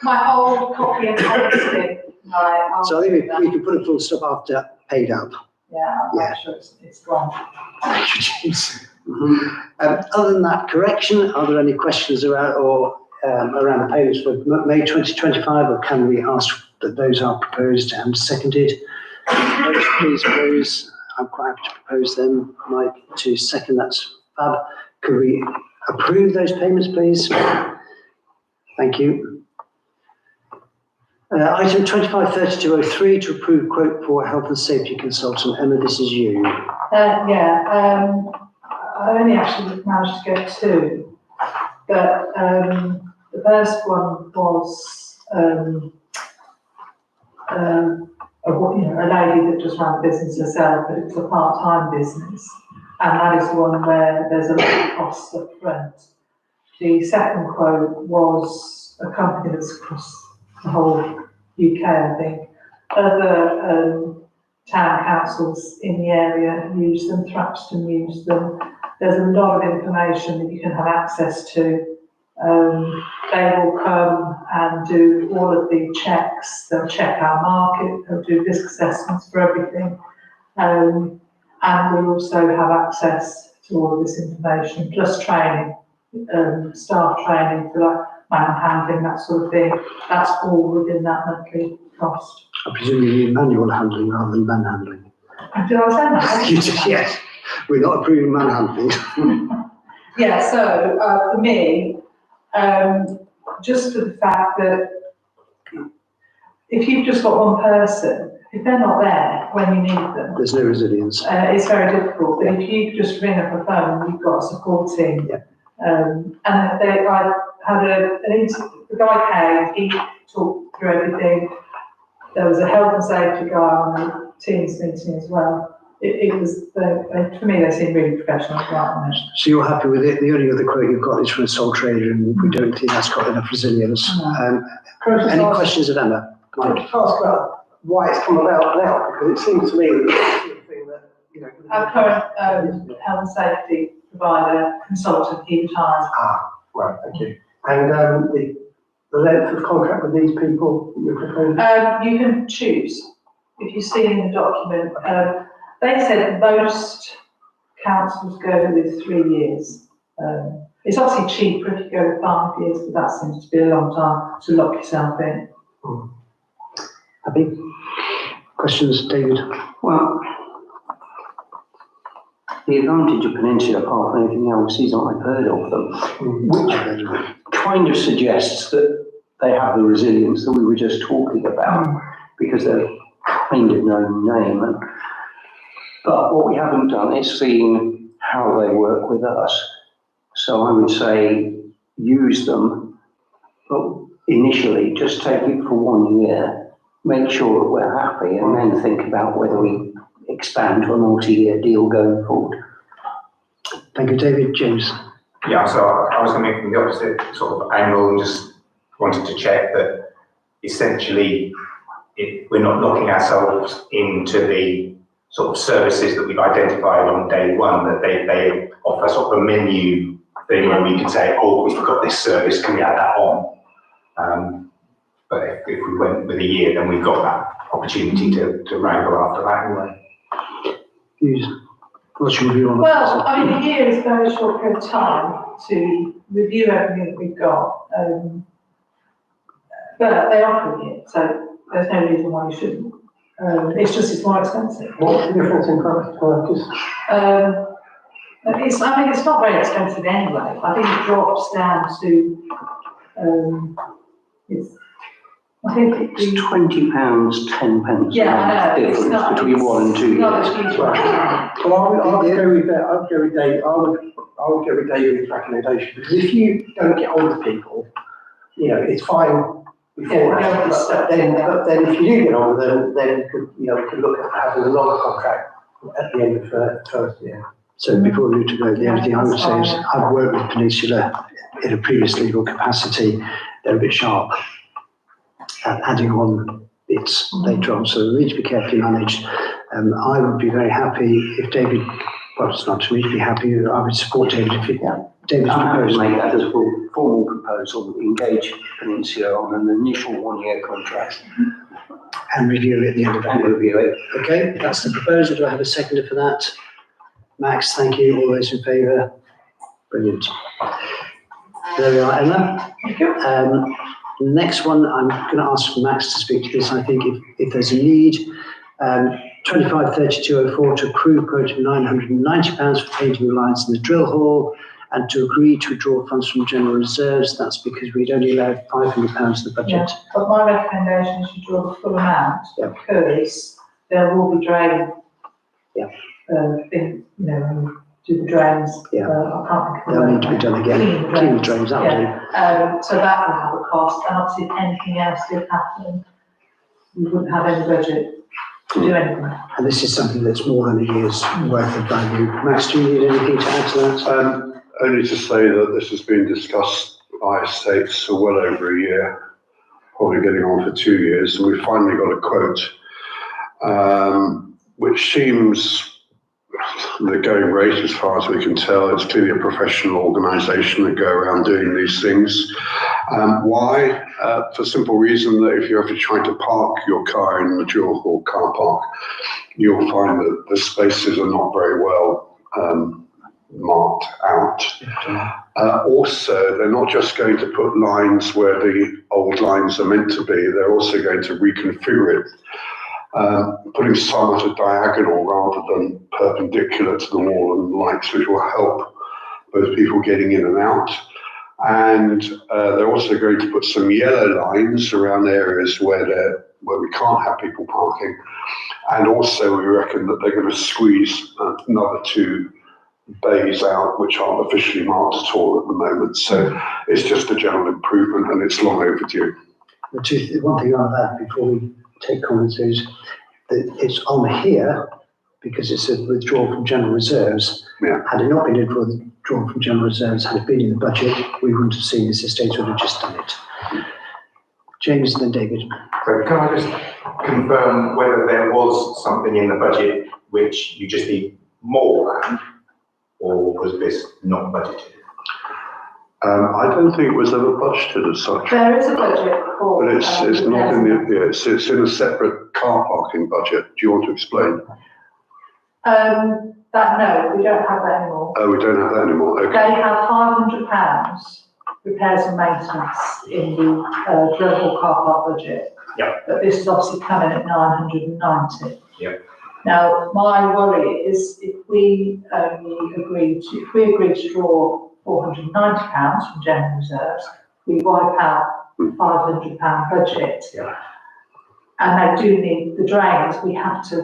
my old copy and paste. So I think we can put a full stop after paid up. I'm sure it's gone. Thank you, James. Other than that correction, are there any questions around the payments for May 2025, or can we ask that those are proposed and seconded? Please propose. I'm quite happy to propose them. Mike, to second, that's fab. Could we approve those payments, please? Thank you. Item 253203 to approve quote for health and safety consultant. Emma, this is you. I only actually managed to get two, but the first one was a lady that just ran the business herself, but it was a part-time business, and that is one where there's a lot of costs up front. The second quote was a company that's across the whole UK, I think. Other town councils in the area use them, Thrapston use them. There's a lot of information that you can have access to. They will come and do all of the checks. They'll check our market, they'll do risk assessments for everything. And we also have access to all of this information, plus training, staff training for that, manhandling, that sort of thing. That's all within that monthly cost. I presume you mean manual handling rather than manhandling. Did I say that? Yes, we're not approving manhandling. So for me, just for the fact that if you've just got one person, if they're not there when you need them, there's no resilience. It's very difficult. But if you just ring up a phone, you've got a support team. Yeah. I had an interview. The guy came, he talked through everything. There was a health and safety guy on the Teams meeting as well. it was, for me, they seem really professional, right? So you're happy with it? The only other quote you've got is from a sole trader, and we don't think that's got enough resilience. Any questions of Emma? Can I Mike? just ask about why it's come about now? Because it seems to me that it's the sort of thing that, you know. Our current health and safety provider consultant, he retires. Right, thank you. And the length of contract with these people that you're proposing? You can choose, if you see in the document, they said most councils go with 3 years. It's obviously cheaper if you go with 5 years, but that seems to be a long time to lock yourself in. Happy? Questions, David? Well, the advantage of Peninsula, apart from anything else, is I've heard of them, which kind of suggests that they have the resilience that we were just talking about, because they're kind of known name. But what we haven't done is seen how they work with us. So I would say use them, but initially just take it for 1 year, make sure that we're happy, and then think about whether we expand to a multi-year deal going forward. Thank you, David. James? Yeah, so I was coming from the opposite sort of angle and just wanted to check that essentially we're not locking ourselves into the sort of services that we've identified on day one, that they offer sort of a menu thing where we can say, oh, we've got this service, can we add that on? But if we went with a year, then we've got that opportunity to wrangle after that anyway. Views? What's your view on that? Well, I mean, a year is a very short period of time to review everything that we've got. But they offer it, so there's no reason why you shouldn't. It's more expensive. What's the difference in price? It's not very expensive anyway. I think it drops down to, I think It's £20, 10 pence. Yeah, I know. It's Difference not, between 1 and 2 years. not a huge one. Well, I would go with that. I would go with David. I would go with David's recommendation, because if you don't get hold of people, you know, it's fine before. Yeah, but then if you do get hold of them, then we could look at having a longer contract at the end of the first year. So before we move to vote, the only thing I would say is I've worked with Peninsula in a previous legal capacity. They're a bit sharp at adding on bits later on, so they need to be carefully managed. I would be very happy if David, well, it's not to me to be happy, I would support David if David's I'm happy to proposal. make that as a formal proposal, engage Peninsula on an initial 1 year contract And review it at the end of the and year. review it. Okay, that's the proposal. Do I have a seconder for that? Max, thank you. All those in favour? Brilliant. There we are, Emma. Thank you. Next one, I'm going to ask Max to speak to this. I think if there's a need, 253204 to approve quote of £990 for painting the lines in the drill hall, and to agree to withdraw funds from general reserves. That's because we'd only allowed £500 in the budget. Yeah, but my recommendation is you draw the full amount, Yeah. because there will be drain. Yeah. Thing, you know, when you do the drains. Yeah. I can't think of the They'll word. need to be done again. Clean the drains, that'll do. So that will have a cost, and obviously if anything else did happen, we wouldn't have any budget to do anything. And this is something that's more than a year's worth of value. Max, do you need anything to add to that? Only to say that this has been discussed by estates for well over a year, probably getting on for 2 years, and we've finally got a quote, which seems the going rate as far as we can tell. It's clearly a professional organisation that go around doing these things. Why? For the simple reason that if you're ever trying to park your car in the dual hall car park, you'll find that the spaces are not very well marked out. Also, they're not just going to put lines where the old lines are meant to be, they're also going to reconfigure it, putting some at a diagonal rather than perpendicular to the wall and lights, which will help both people getting in and out. And they're also going to put some yellow lines around areas where we can't have people parking. And also we reckon that they're going to squeeze another 2 bays out, which aren't officially marked at all at the moment. So it's just a general improvement, and it's long overdue. One thing I'll add before we take comments is that it's on here, because it's a withdrawal from general reserves. Yeah. Had it not been withdrawn from general reserves, had it been in the budget, we wouldn't have seen this estate, would have just done it. James and then David. So can I just confirm whether there was something in the budget which you just need more land, or was this not budgeted? I don't think it was ever budgeted as such. There is a budget for. But it's not in the, yeah, it's in a separate car parking budget. Do you want to explain? No, we don't have that anymore. Oh, we don't have that anymore. Okay. They have £500 repairs and maintenance in the local car park budget. Yeah. But this is obviously coming at 990. Yeah. Now, my worry is if we agree to draw £490 from general reserves, we wipe out £500 budget. Yeah. And they do need the drains, we have to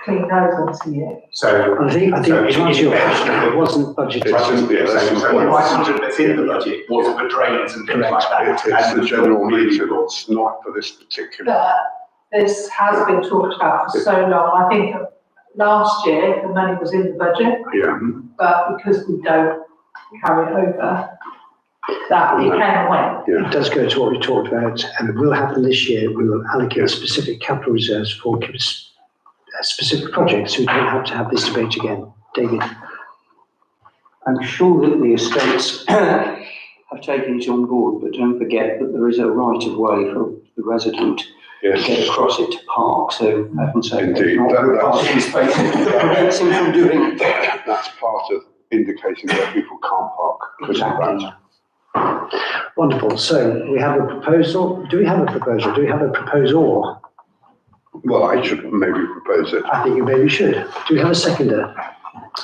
clean those once a year. So. I think so to answer your question, it wasn't budgeted. So the 500 that's in the budget was for drains and things like that. It's the general maintenance, not for this particular. But this has been talked about for so long. I think last year the money was in the budget, Yeah. but because we don't carry it over, that it came and went. Yeah. It does go to what we talked about, and it will happen this year. We will allocate specific capital reserves for specific projects, so we don't have to have this debate again. David? I'm sure that the estates have taken it on board, but don't forget that there is a right of way for the resident to Yes. get across it to park, so I can say Indeed. not That's- parking spaces that prevents him from doing it. That's part of indicating where people can't park. because of that. Wonderful. So we have a proposal. Do we have a proposal? Do we have a proposor? Well, I should maybe propose it. I think you maybe should. Do we have a seconder?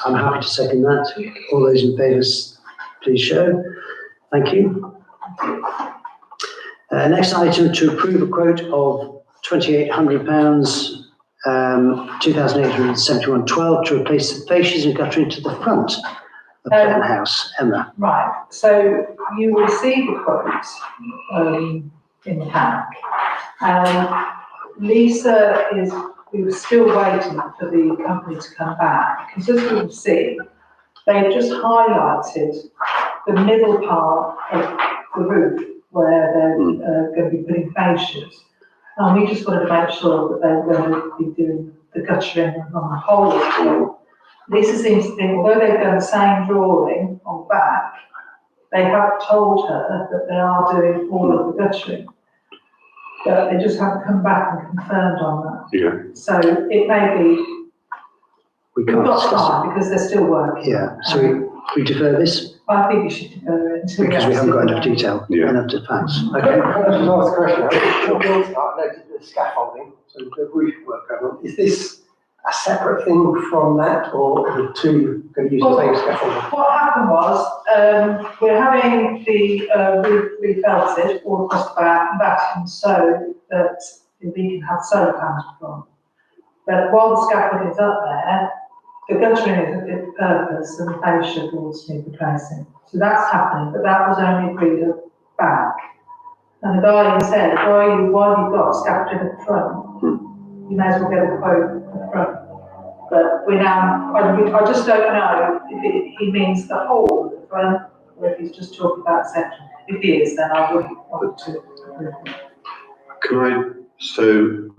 I'm happy to second that. All those in favour, please show. Thank you. Next item, to approve a quote of £2,800, 2,871.12 to replace the fascias and guttering to the front of the house. Emma. Right, so you received the quote in the pack. Lisa we were still waiting for the company to come back, because as you can see, they've just highlighted the middle part of the roof where they're going to be putting fascias. And we just wanted to make sure that they were going to be doing the guttering on the whole floor. Lisa seems to think, although they've done the same drawing on back, they have told her that they are doing all of the guttering. But they just haven't come back and confirmed on that. Yeah. So it may be, We we've can't got discuss time because they're still working. Yeah, so we defer this I think you should defer it until. because we haven't got enough detail, Yeah. enough facts. Can Okay. I just ask a question? Your build site, I noticed the scaffolding, so the roof work going on. Is this a separate thing from that, or are the two going to use the same scaffolding? What happened was, we're having the roof refelted all across the back so that we can have solar panels from. But while the scaffolding is up there, the guttering is a fit purpose and the fascia boards need replacing. So that's happening, but that was only agreed at back. And the guy said, while you've got scaffolding at the front, you may as well get a quote at the front. But I just don't know if he means the whole of the front, or if he's just talking about a section. If he is, then I wouldn't want to approve it. Can I, so,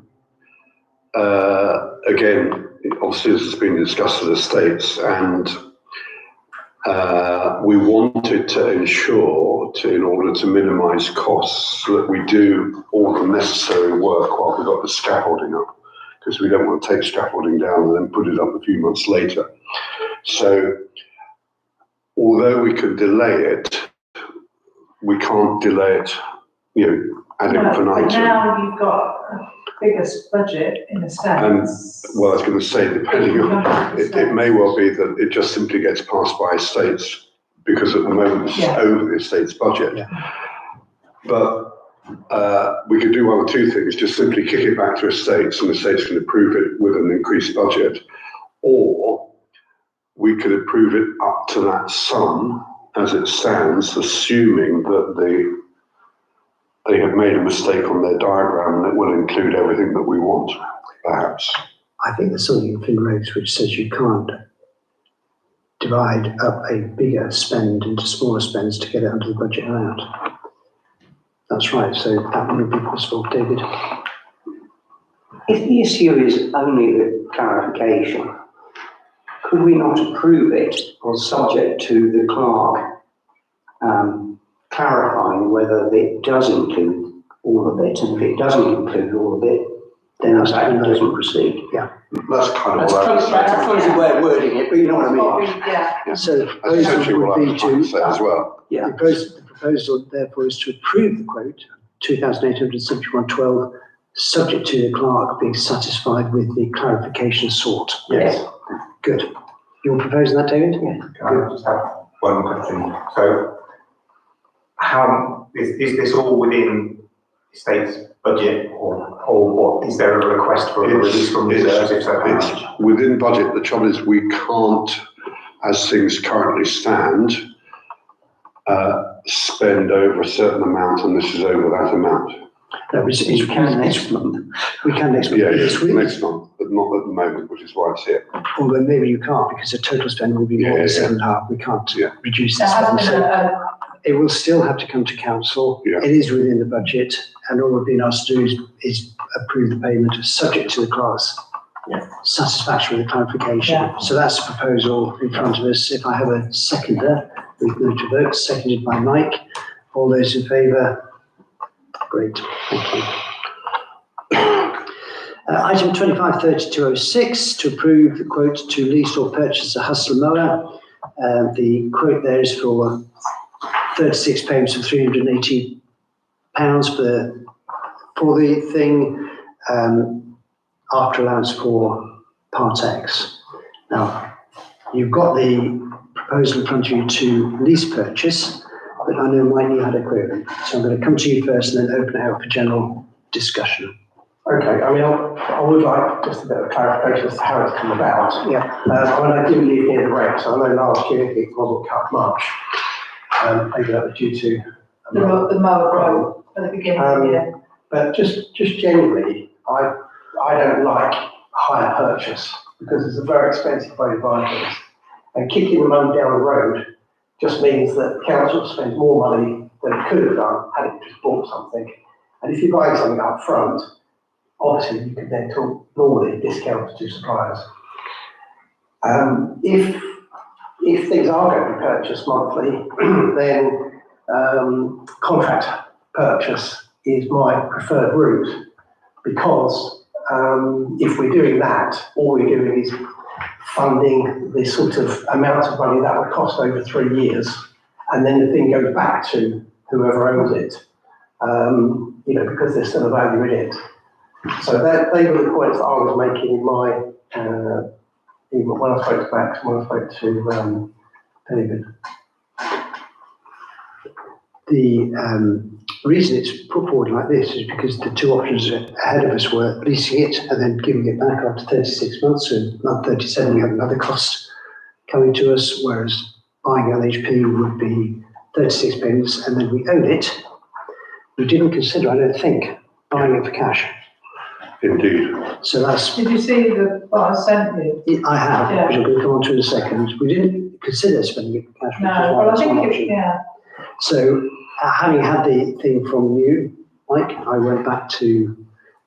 again, obviously this has been discussed at the States, and we wanted to ensure, in order to minimise costs, that we do all the necessary work while we've got the scaffolding up, because we don't want to take scaffolding down and then put it up a few months later. So, although we could delay it, we can't delay it, ad But infinitum. now you've got a biggest budget in the States. Well, I was going to say, depending on, it may well be that it just simply gets passed by estates, because at the moment it's Yeah. over the estate's budget. Yeah. But we could do one or two things, just simply kick it back to estates, and estates can approve it with an increased budget, or we could approve it up to that sum as it stands, assuming that they have made a mistake on their diagram and it will include everything that we want, perhaps. I think there's something in FinRegs which says you can't divide up a bigger spend into smaller spends to get it under the budget amount. That's right, so that wouldn't be possible, David. If the issue is only the clarification, could we not approve it or subject to the clerk clarifying whether it does include all of it, and if it doesn't include all of it, then that doesn't proceed. That's kind of That's what I was close, that's a clumsy way of wording it, but you know what I mean. Yeah, So the That's essentially proposal what I would be was trying to say as well. the proposal therefore is to approve the quote, 2,871.12, subject to the clerk being satisfied with the clarification sought. Yes. Good. You're proposing that, David? Can I just have one question? So, how is this all within the state's budget, or what? Is there a request for a release from reserves? If so, how much? It's within budget. The trouble is we can't, as things currently stand, spend over a certain amount, and this is over that amount. No, it's You can next month. we can next month. Yeah, This week. next month, but not at the moment, which is why it's here. Although maybe you can't, because the total spend will be more than Yeah. 7.5. We can't Yeah. reduce the there spend. has been So it will still have to come to council. Yeah. It is within the budget, and all we've been asked to do is approve the payment subject to the clerk's satisfaction with the clarification. Yeah. So that's the proposal in front of us. If I have a seconder, we can move to vote, seconded by Mike. All those in favour? Great, thank you. Item 253206, to approve the quote to lease or purchase a Hustler mower. The quote there is for 36 payments of £380 for the thing, after allowance for Part X. Now, you've got the proposal in front of you to lease purchase, but I know Mike, you had a query. So I'm going to come to you first and then open it out for general discussion. Okay, I mean, I would like just a bit of clarification as to how it's come about. Yeah. I mean, I didn't live near the rate, so I know last year it wasn't cut much. Maybe that was due to. the mower broke at the beginning of the year. But just generally, I don't like hire purchase because it's a very expensive way to buy things. And kicking the money down the road just means that the council spends more money than it could have done had it just bought something. And if you're buying something up front, obviously you can then talk normally discounts to suppliers. If things are going to be purchased monthly, then contract purchase is my preferred route, because if we're doing that, all we're doing is funding the sort of amount of money that would cost over 3 years, and then the thing goes back to whoever owns it, because there's still a value in it. So they were the points that I was making in my, even when I spoke to Max, when I spoke to David. The reason it's put forward like this is because the two options ahead of us were leasing it and then giving it back after 36 months. So month 37, we have another cost coming to us, whereas buying LHP would be 36 payments and then we own it. We didn't consider, I don't think, buying it for cash. Indeed. So that's, Did you see what I sent you? I have, Yeah. which I'm going to come on to in a second. We didn't consider spending it for cash. which is No, why well, I it's think one it, option. yeah. So, having had the thing from you, Mike, I went back to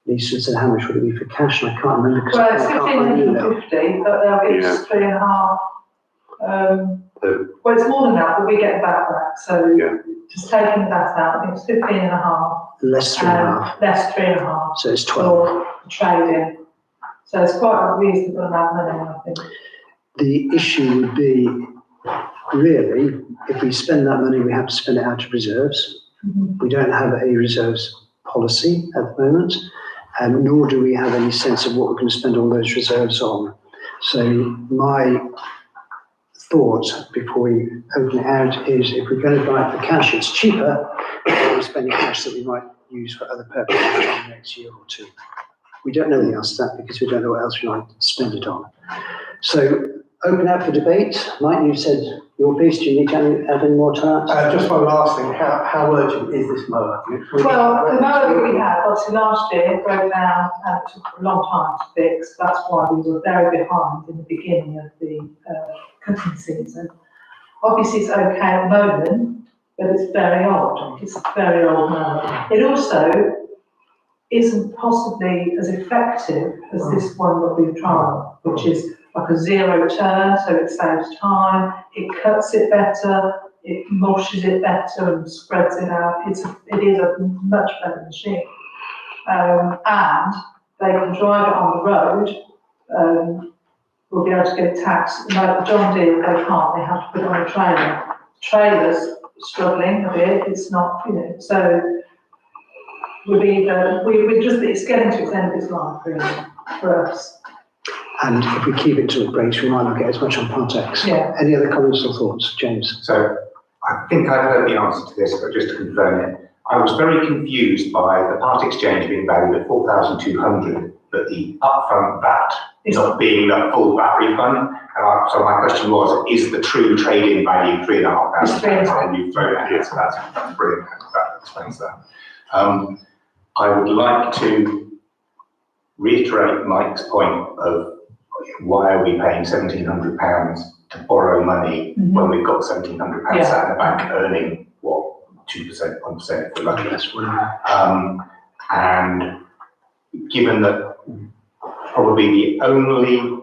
Lisa and said, how much would it be for cash? And I can't remember because Well, I it's can't find the email. 1,550, but they'll Yeah. get 3.5. Well, it's more than that, but we get that back. So Yeah. just taking that out, I think it's 15.5. Less 3.5. Less 3.5 So it's 12. for trading. So it's quite a reasonable amount of money, I think. The issue would be, really, if we spend that money, we have to spend it out of reserves. We don't have a reserves policy at the moment, and nor do we have any sense of what we're going to spend all those reserves on. So my thought before we open it out is if we're going to buy it for cash, it's cheaper than we're spending cash that we might use for other purposes in the next year or two. We don't know the answer to that because we don't know what else we might spend it on. So open out for debate. Mike, you've said your piece. Do you need to add any more to that? Just one last thing, how urgent is this mower? Well, the mower that we had, obviously last year, broke down and it took a long time to fix. That's why we were very behind in the beginning of the cutting season. Obviously, it's okay at the moment, but it's very old. It's a very old mower. It also isn't possibly as effective as this one that we've tried, which is like a zero turn, so it saves time, it cuts it better, it mulches it better and spreads it out. It is a much better machine. And they can drive it on the road. We'll be able to get it taxed. Like John Deere, they can't, they have to put it on a trailer. Trailer's struggling a bit, it's not, so it's getting to the end of its life, really, for us. And if we keep it to the breaks, we might not get as much on Partex. Yeah. Any other comments or thoughts, James? So I think I've heard the answer to this, but just to confirm it, I was very confused by the part exchange being valued at 4,200, but the upfront VAT not being the full VAT refund. And so my question was, is the true trade-in value £3,500? And you've thrown that here, so that's brilliant. That explains that. I would like to reiterate Mike's point of why are we paying £1,700 to borrow money when we've got £1,700 sat in the bank earning, what, 2%, 1% if we're lucky. That's one. And given that probably the only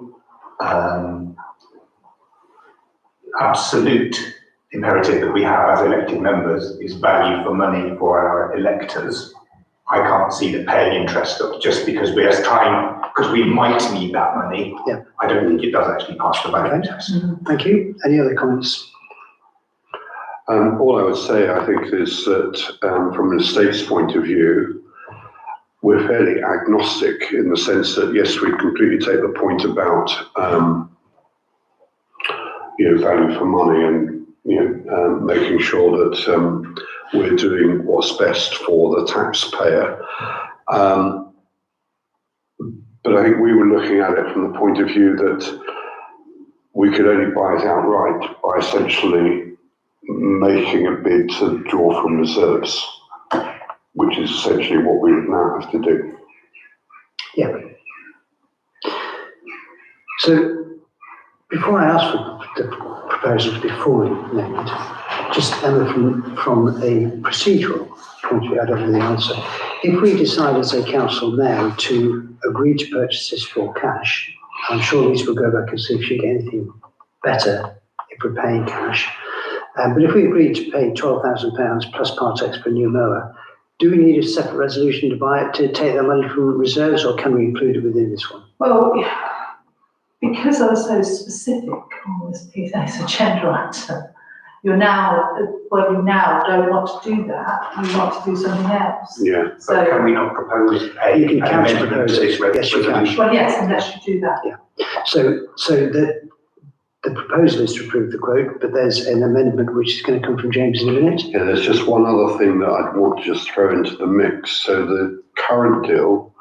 absolute imperative that we have as elected members is value for money for our electors, I can't see the paying interest up just because we're trying, because we might need that money. Yeah. I don't think it does actually pass the value Okay. test. Thank you. Any other comments? All I would say, I think, is that from an estate's point of view, we're fairly agnostic in the sense that, yes, we completely take the point about, value for money and, making sure that we're doing what's best for the taxpayer. But I think we were looking at it from the point of view that we could only buy it outright by essentially making a bid to draw from reserves, which is essentially what we would now have to do. Yeah. So before I ask for the proposal to be formally made, just Emma, from a procedural point of view, I don't know the answer. If we decide as a council now to agree to purchase this for cash, I'm sure Lisa will go back and see if she can get anything better if we're paying cash. But if we agree to pay £12,000 plus Partex for a new mower, do we need a separate resolution to buy it, to take that money from reserves, or can we include it within this one? Well, because I was so specific on this piece as agenda item, you now don't want to do that, you want to do something else. Yeah. So can we not propose You can an counter amendment propose to it. this Yes, you can. resolution? Well, yes, unless you do that. So the proposal is to approve the quote, but there's an amendment which is going to come from James in a minute. Yeah, there's just one other thing that I'd want to just throw into the mix. So the current deal,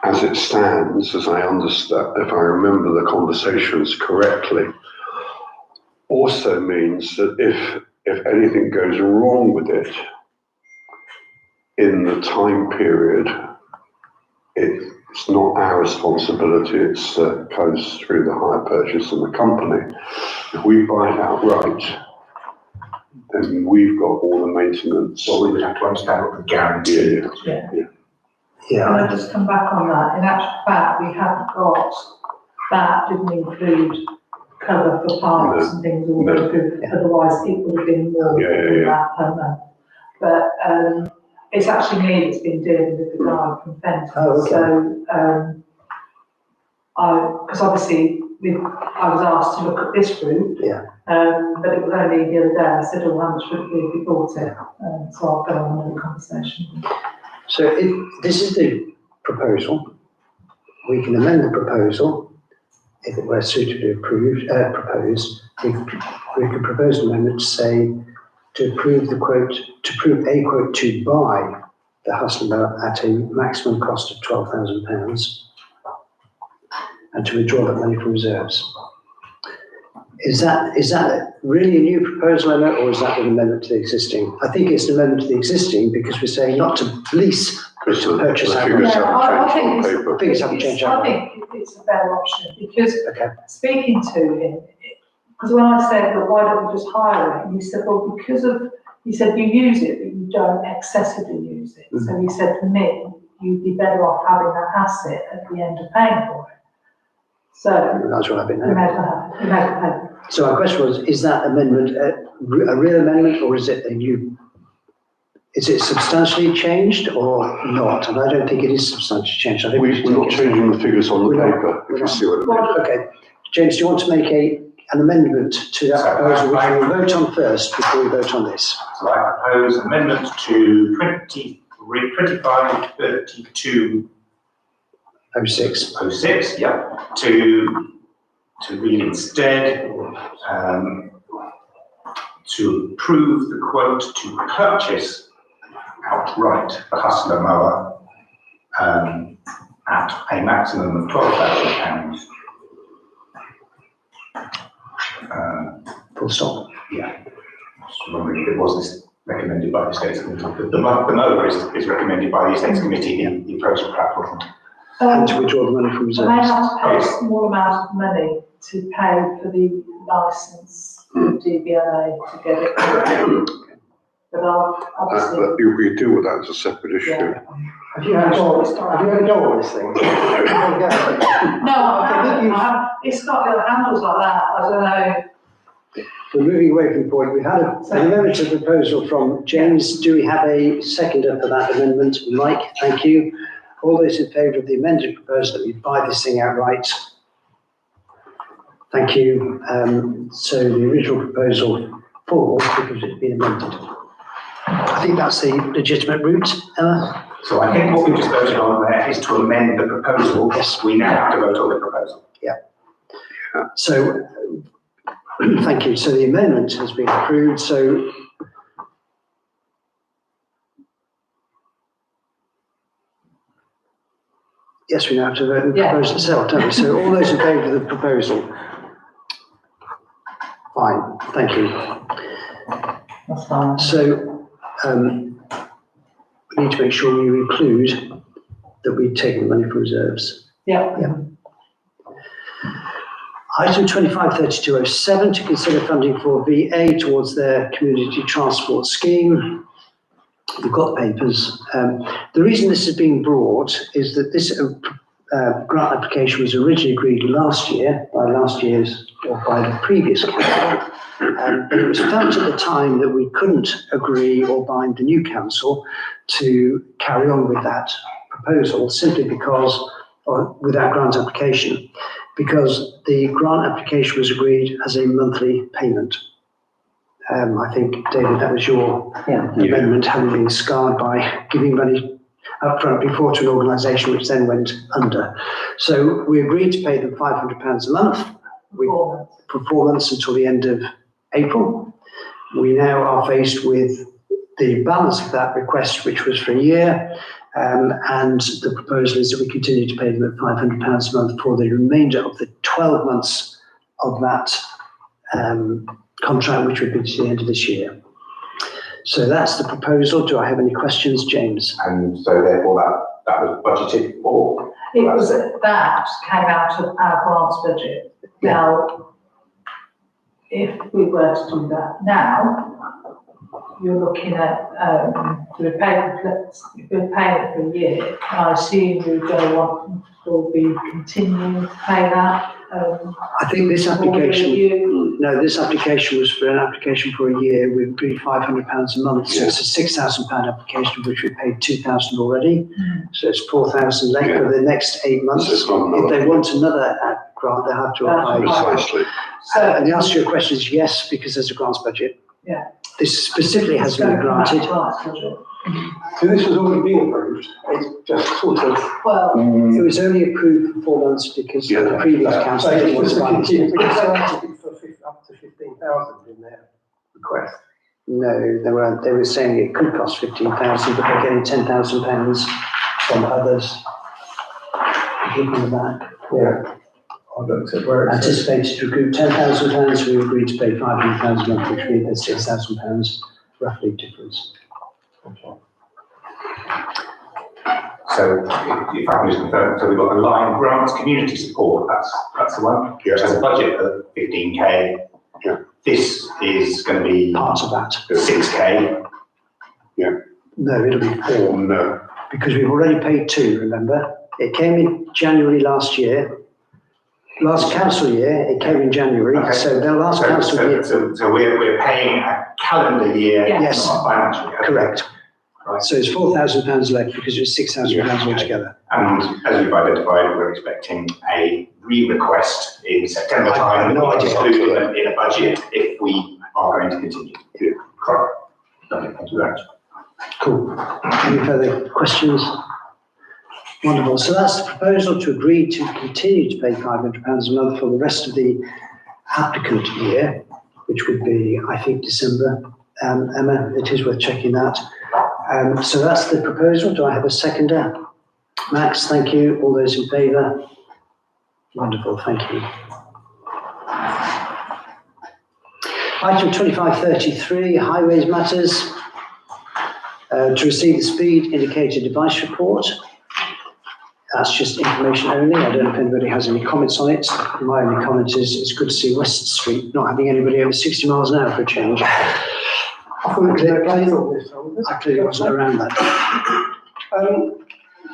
as it stands, as I understand, if I remember the conversations correctly, also means that if anything goes wrong with it in the time period, it's not our responsibility, it goes through the hire purchase and the company. If we buy it outright, then we've got all the maintenance. Well, we would have to understand what the guarantee is. Can I just come back on that? In actual fact, we haven't got, that didn't include cover for parts and things all the way through, otherwise it would have been more than that per month. But it's actually me that's been dealing with the guy from Fenton. Oh, okay. So, because obviously I was asked to look at this route, but it was only the other day I said, oh, how much would it be if we bought it? So I'll go on with the conversation. So if this is the proposal, we can amend the proposal if it were suitably proposed. We could propose an amendment to say to approve the quote, to approve a quote to buy the Hustler at a maximum cost of £12,000. and to withdraw that money from reserves. Is that really a new proposal, Emma, or is that an amendment to the existing? I think it's an amendment to the existing because we're saying not to lease, but to purchase The outright. figures haven't I changed think on it's- paper. Figures haven't changed I outright. think it's a better option, because Okay. speaking to him, because when I said, well, why don't we just hire it? And he said, well, he said, you use it, but you don't excessively use it. So he said, for me, you'd be better off having that asset at the end of paying for it. So, That's what I've been you there. may have to pay. So my question was, is that amendment a real amendment, or is it a new? Is it substantially changed or not? And I don't think it is substantially changed. I think We're not changing the figures on the We're not. paper, We're if you not. see what I mean. Okay, James, do you want to make an amendment to that So, proposal, which we will vote on first before we vote on this? So I propose amendment to 2532 06. 06, yeah, to read instead, to approve the quote to purchase outright the Hustler mower at a maximum of £12,000. Full stop. Yeah. Just wondering if it was this recommended by the Estates Committee. The mower is recommended by the Estates Committee, the approach perhaps wasn't. And to withdraw the money from And they reserves. have to pay a small amount of money to pay for the licence with DVLA to get it. But obviously, But we deal with that as a separate issue. yeah. Have you had a go on this thing? No, I haven't. It's got little handles like that, I don't know. We're moving away from the point. We've had an amendment to the proposal from James. Do we have a seconder for that amendment? Mike, thank you. All those in favour of the amended proposal that we buy this thing outright? Thank you. So the original proposal falls because it's been amended. I think that's the legitimate route, Emma. So I think what we just voted on there is to amend the proposal. Yes. We now have to vote on the proposal. So, thank you. So the amendment has been approved. So yes, we now have to vote on the Yeah. proposal itself, don't we? So all those in favour of the proposal? Fine, thank you. That's fine. So, we need to make sure we include that we take the money from reserves. Yeah. Item 253207, to consider funding for VA towards their community transport scheme. We've got papers. The reason this is being brought is that this grant application was originally agreed last year by the previous council. But it was felt at the time that we couldn't agree or bind the new council to carry on with that proposal simply because, or with that grant application, because the grant application was agreed as a monthly payment. I think, David, that was your amendment, having been scarred by giving money upfront before to an organisation which then went under. So we agreed to pay them £500 a month for 4 months until the end of April. We now are faced with the balance of that request, which was for a year, and the proposal is that we continue to pay them at £500 a month for the remainder of the 12 months of that contract, which would be to the end of this year. So that's the proposal. Do I have any questions, James? And so therefore that was budgeted for. It was, that came out of our grants budget. Yeah. Now, if we were to do that now, you're looking at, we're paying it for a year, and I assume you're going to want, will be continuing to pay that. I think this application, no, this application was for an application for a year. We agreed £500 a month, so it's a £6,000 application, of which we paid £2,000 already. So it's £4,000 left for the next 8 months. So it's not If they want another grant, they have to apply. Precisely. And the answer to your question is yes, because there's a grants budget. Yeah. This specifically has been granted. So this has already been approved, it's just sort of. Well, It was only approved for 4 months because the previous council So didn't it's want just to a buy it. continue, because they wanted it for up to 15,000 in their request. No, they weren't. They were saying it could cost 15,000, but they're getting £10,000 from others. Look on the back. Yeah. I looked at where it says, Anticipated to recoup £10,000, we agreed to pay £500 a month, which means there's £6,000 roughly difference. So if I can just confirm, so we've got a line grants community support, that's the one. Yeah. Which has a budget of 15k. Yeah. This is going to be Part of that. 6k. No, it'll be 4, Or no? because we've already paid 2, remember? It came in January last year. Last council year, it came in January, Okay. so the last council year. So we're paying a calendar year, Yes. not a financial year. Correct. Right. So it's £4,000 left because it's £6,000 Yeah. altogether. And as you've identified, we're expecting a re-request in September I time, have no which is idea. included in a budget if we are going to continue. Yeah. Correct. Lovely, thank you very much. Cool. Any further questions? Wonderful. So that's the proposal to agree to continue to pay £500 a month for the rest of the applicant year, which would be, I think, December. Emma, it is worth checking that. So that's the proposal. Do I have a seconder? Max, thank you. All those in favour? Wonderful, thank you. Item 2533, highways matters. To receive the speed indicator device report. That's just information only. I don't know if anybody has any comments on it. My only comment is it's good to see West Street not having anybody over 60 miles an hour for a change. I clearly wasn't around that.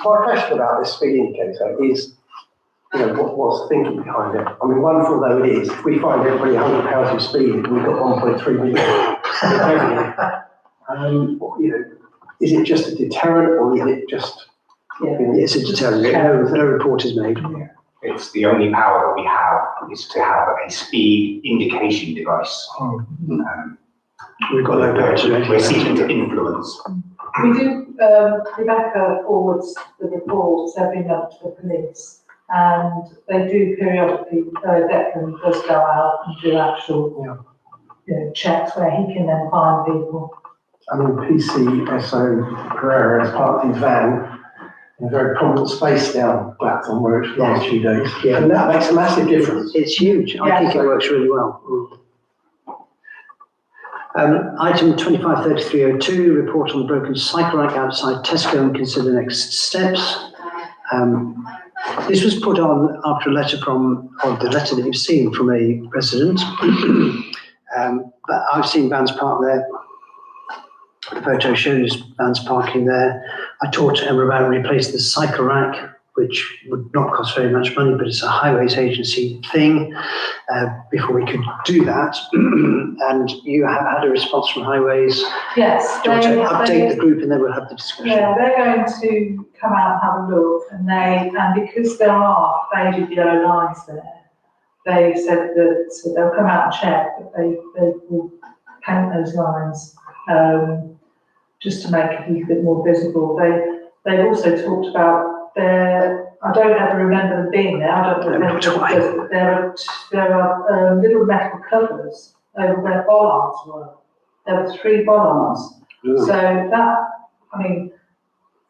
my question about this speed indicator is, you know, what's the thinking behind it? I mean, wonderful though it is, if we find everybody £100 of speed, we've got 1.3 million. You know, is it just a deterrent or is it just? It's a deterrent. No report is made. It's the only power that we have is to have a speed indication device. We've got no power to We're seeking to influence. We do, Rebecca forwards the reports every month to the police, and they do periodically, Declan does go out and do actual, checks where he can then find people. I mean, PCSO Pereira as part of his van in a very prominent space down Clapton where it's the last few days. Yeah. And that makes a massive difference. It's huge. I think it works really well. Item 253302, report on the broken cycle rack outside Tesco and consider next steps. This was put on after a letter the letter that you've seen from a resident. But I've seen vans parked there. The photo shows vans parking there. I talked to Emma about replacing the cycle rack, which would not cost very much money, but it's a highways agency thing before we could do that. And you have had a response from highways. Yes. Do you want to update the group and then we'll have the discussion? Yeah, they're going to come out and have a look, and because there are faded yellow lines there, they said that they'll come out and check, but they will paint those lines just to make it a little bit more visible. They've also talked about I don't ever remember them being there. I don't know if there are little metal covers over where bollards were. There were 3 bollards. So that, I mean,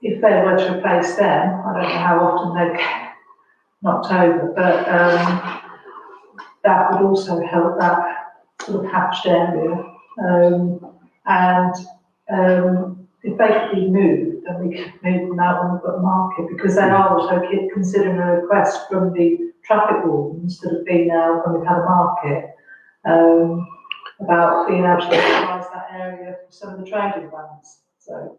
if they were to replace them, I don't know how often they'd get knocked over, but that would also help that sort of hatched area. If they could be moved, then we could move them out when we've got a market, because they are also considering a request from the traffic wardens that have been there when we've had a market, about being able to utilise that area for some of the trading vans. So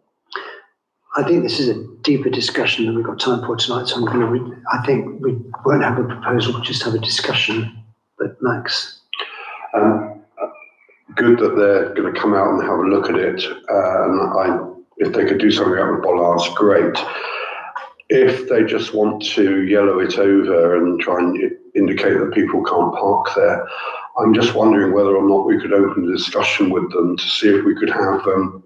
I think this is a deeper discussion than we've got time for tonight, so I think we won't have a proposal, we'll just have a discussion. But Max? Good that they're going to come out and have a look at it. If they could do something about the bollards, great. If they just want to yellow it over and try and indicate that people can't park there, I'm just wondering whether or not we could open a discussion with them to see if we could have some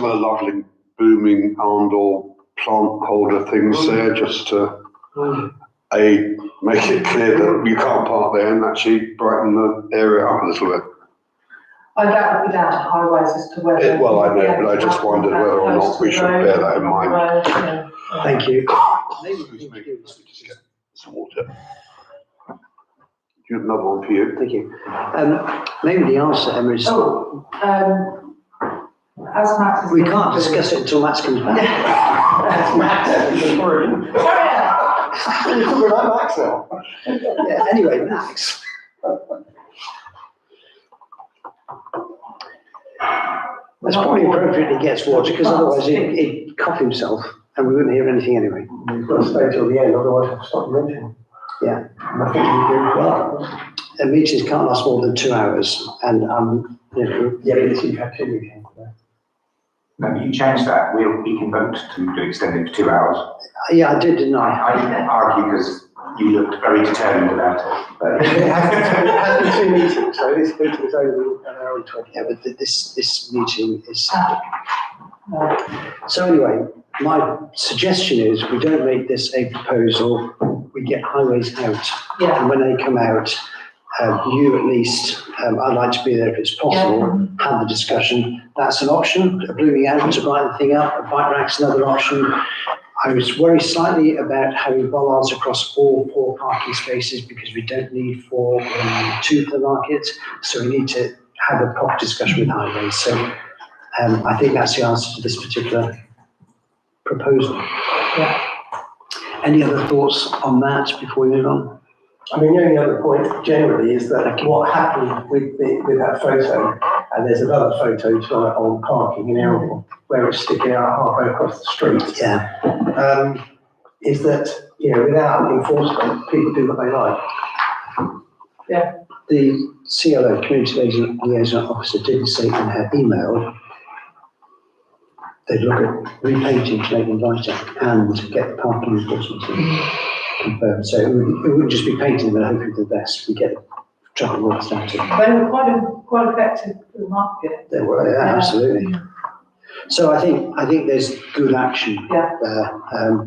of the lovely blooming Arndor plant holder things there, just to make it clear that you can't park there and actually brighten the area up a little bit. that would be down to highways as to whether. Well, I know, but I just wondered whether or not we should bear that in mind. Thank you. Maybe we just get some water. another one for you. Thank you. Maybe the answer, Emma, is As Max is. we can't discuss it until Max comes back. That's Max. You're talking about Max now. Yeah, anyway, Max. That's probably appropriate he gets water, because otherwise he'd cough himself and we wouldn't hear anything anyway. We've got to stay till the end, otherwise I'll stop mentioning. Yeah. And I think we do well. Meetings can't last more than 2 hours, and Yeah, but it's you've had 2 meetings. No, but you change that, we can vote to extend it for 2 hours. yeah, I did, didn't I? I argue because you looked very determined about it. But it has been 2 meetings, so this meeting is only an hour and 20. Yeah, but this meeting is. So anyway, my suggestion is we don't make this a proposal. We get highways out, Yeah. and when they come out, you at least, I'd like to be there if it's possible. Have the discussion. That's an option. A blooming out to brighten the thing up. A bike rack's another option. I was worried slightly about having bollards across all 4 parking spaces because we don't need 4, we only need 2 for the market. So we need to have a proper discussion with highways. So I think that's the answer to this particular proposal. Yeah. Any other thoughts on that before we move on? I mean, the only other point generally is that what happened with that photo, and there's another photo tonight on parking in Elmore, where it's sticking out halfway across the street. Yeah. Is that, without enforcement, people do what they like. The CLO, Community Liaison Officer, did say in her email they'd look at repainting to make them lighter and get the parking enforcement confirmed. So it wouldn't just be painting them and hoping for the best. We get traffic more started. They were quite effective for the market. They were, yeah, absolutely. So I think there's good action Yeah. there,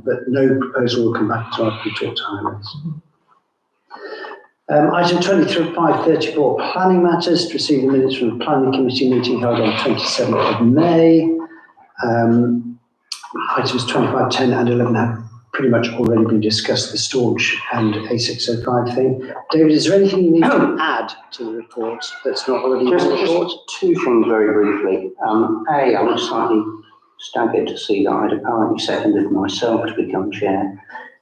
but no proposal will come back until after we talk to highways. Item 2534, planning matters, to receive the minutes from the planning committee meeting held on 27th of May. Items 2510 and 11 have pretty much already been discussed, the staunch and A605 thing. David, is there anything you need to add to the report that's not already in the report? Just 2 things very briefly. A, I was slightly staggered to see that I'd apparently seconded myself to become chair.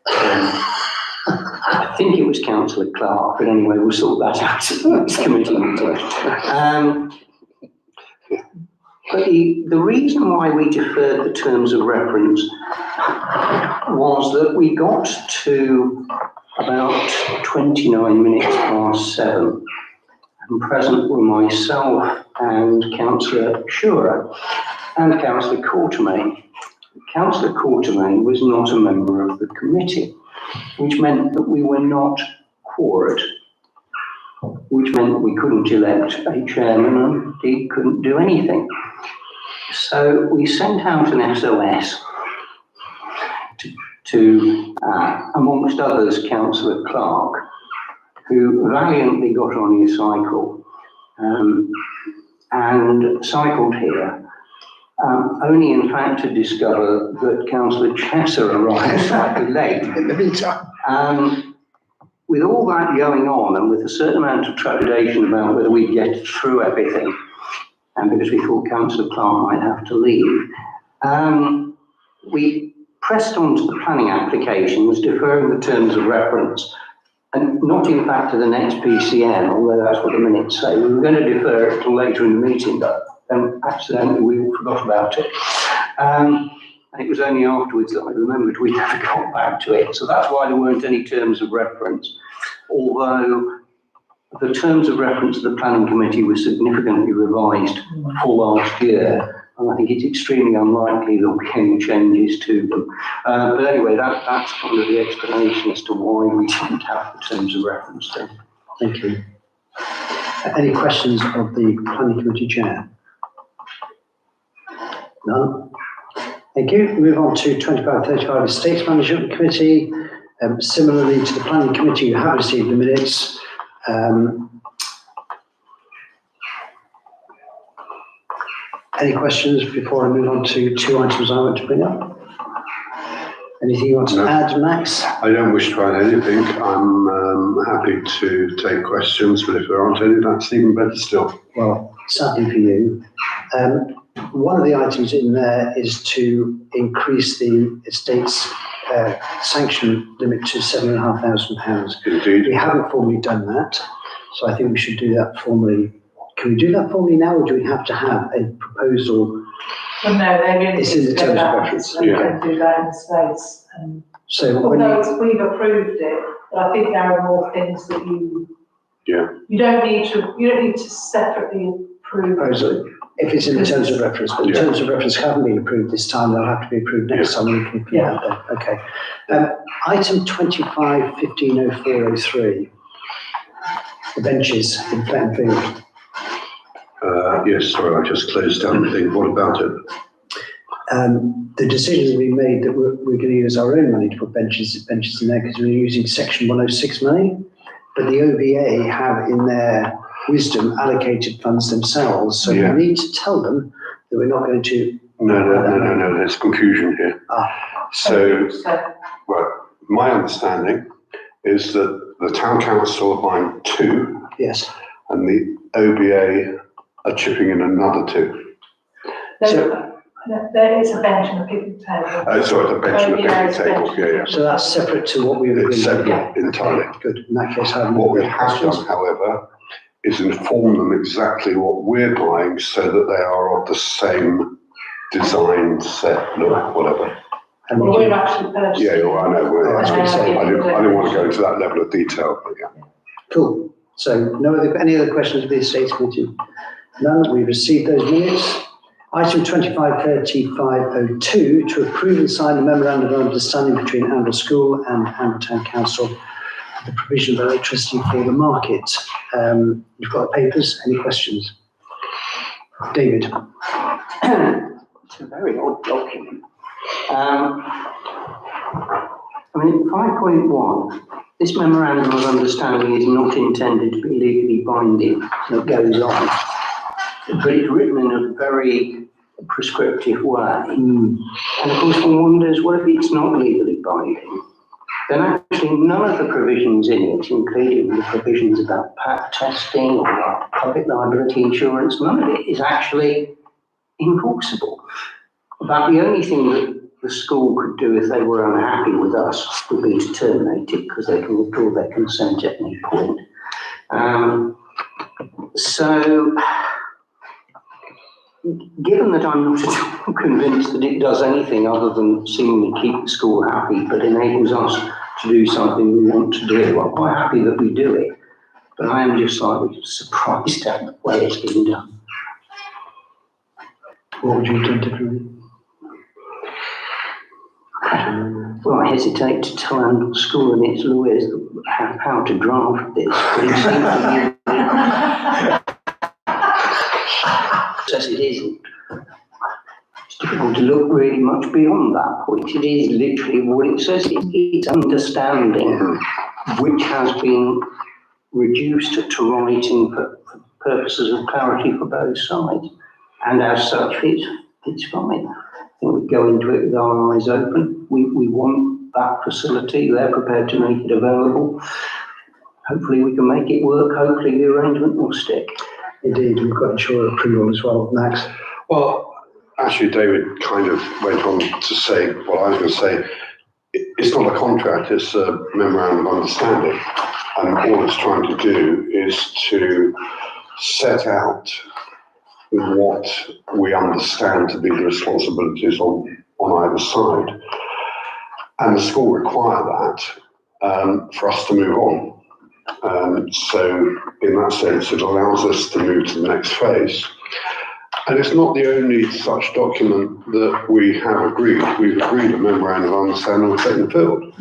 I think it was Councillor Clark, but anyway, we'll sort that out at the next committee meeting. But the reason why we deferred the terms of reference was that we got to about 29 minutes past 7, and present were myself and Councillor Schurer and Councillor Quartermain. Councillor Quartermain was not a member of the committee, which meant that we were not quorate, which meant we couldn't elect a chairman and he couldn't do anything. So we sent out an SOS to amongst others, Councillor Clark, who valiantly got on his cycle and cycled here, only in fact to discover that Councillor Chesser arrived slightly late. In the meantime. With all that going on and with a certain amount of trepidation about whether we'd get through everything, and because we thought Councillor Clark might have to leave, we pressed on to the planning applications, deferring the terms of reference, and not in fact to the next PCN, although that's what the minutes say. We were going to defer it till later in the meeting, but then accidentally we all forgot about it. And it was only afterwards that I remembered we never got back to it. So that's why there weren't any terms of reference, although the terms of reference of the planning committee were significantly revised for last year. And I think it's extremely unlikely there'll be any changes to them. But anyway, that's kind of the explanation as to why we didn't have the terms of reference then. Thank you. Any questions of the planning committee chair? None? Thank you. Move on to 2535, Estates Management Committee. Similarly to the planning committee, you have received the minutes. Any questions before I move on to 2 items I want to bring up? Anything you want to No. add, Max? I don't wish to add anything. I'm happy to take questions, but if there aren't any, that's even better still. Well, sadly for you. One of the items in there is to increase the estate's sanction limit to £7,500. Indeed. We haven't formally done that, so I think we should do that formally. Can we do that formally now, or do we have to have a proposal? Well, no, they really It's need in to the go terms of back reference, and yeah. do that in the States. And So when although you, we've approved it, but I think there are more things that Yeah. you don't need to separately approve. proposal, if it's in the terms of reference, but the Yeah. terms of reference haven't been approved this time, they'll have to be approved next time, we can put that there. Okay. Item 25/15/04/03, the benches in Fletton Field. Yes, sorry, I just closed down the thing. What about it? The decision we made that we're going to use our own money to put benches in there because we're using section 106 money, but the OBA have in their wisdom allocated funds themselves, so Yeah. we need to tell them that we're not going to. No, there's confusion here. So, well, my understanding is that the town council are buying 2 Yes. and the OBA are chipping in another 2. There is a bench and a picnic table. Sorry, the bench and the Yeah, picnic table, yeah. So that's separate to what we've agreed. It's separate entirely. Good. In that case, I have What we no have questions. done, however, is inform them exactly what we're buying so that they are of the same design, set, look, whatever. And Well, we we're can, actually purchasing. Yeah, I know, I was gonna say, I didn't want to go into that level of detail, but yeah. cool. So any other questions of the Estates Committee? None. We've received those minutes. Item 25/35/02 to approve and sign a memorandum of understanding between Amble School and Amble Town Council for the provision of electricity for the market. You've got the papers. Any questions? David? It's a very odd document. I mean, 5.1, this memorandum of understanding is not intended to be legally binding, and it goes on. But it's written in a very prescriptive way. And of course one wonders, what if it's not legally binding? Then actually none of the provisions in it, including the provisions about PAC testing or public liability insurance, none of it is actually enforceable. About the only thing that the school could do if they were unhappy with us would be to terminate it, because they can withdraw their consent at any point. So, given that I'm not at all convinced that it does anything other than seemingly keep the school happy, but enables us to do something we want to do, I'm quite happy that we do it. But I am just slightly surprised at the way it's been done. What would you have done differently? Well, I hesitate to tell Amble School and its lawyers how to draft this, but it seems to me says it isn't. It's difficult to look really much beyond that point. It is literally what it says. It's understanding, which has been reduced to writing for purposes of clarity for both sides. And as such, it's fine. I think we go into it with our eyes open. We want that facility. They're prepared to make it available. Hopefully we can make it work. Hopefully the arrangement will stick. Indeed, we've got insurer approval as well. Max? Well, actually, David kind of went on to say what I was going to say. It's not a contract, it's a memorandum of understanding. And all it's trying to do is to set out what we understand to be the responsibilities on either side. And the school require that for us to move on. So in that sense, it allows us to move to the next phase. And it's not the only such document that we have agreed. We've agreed a memorandum of understanding with Fletton Field,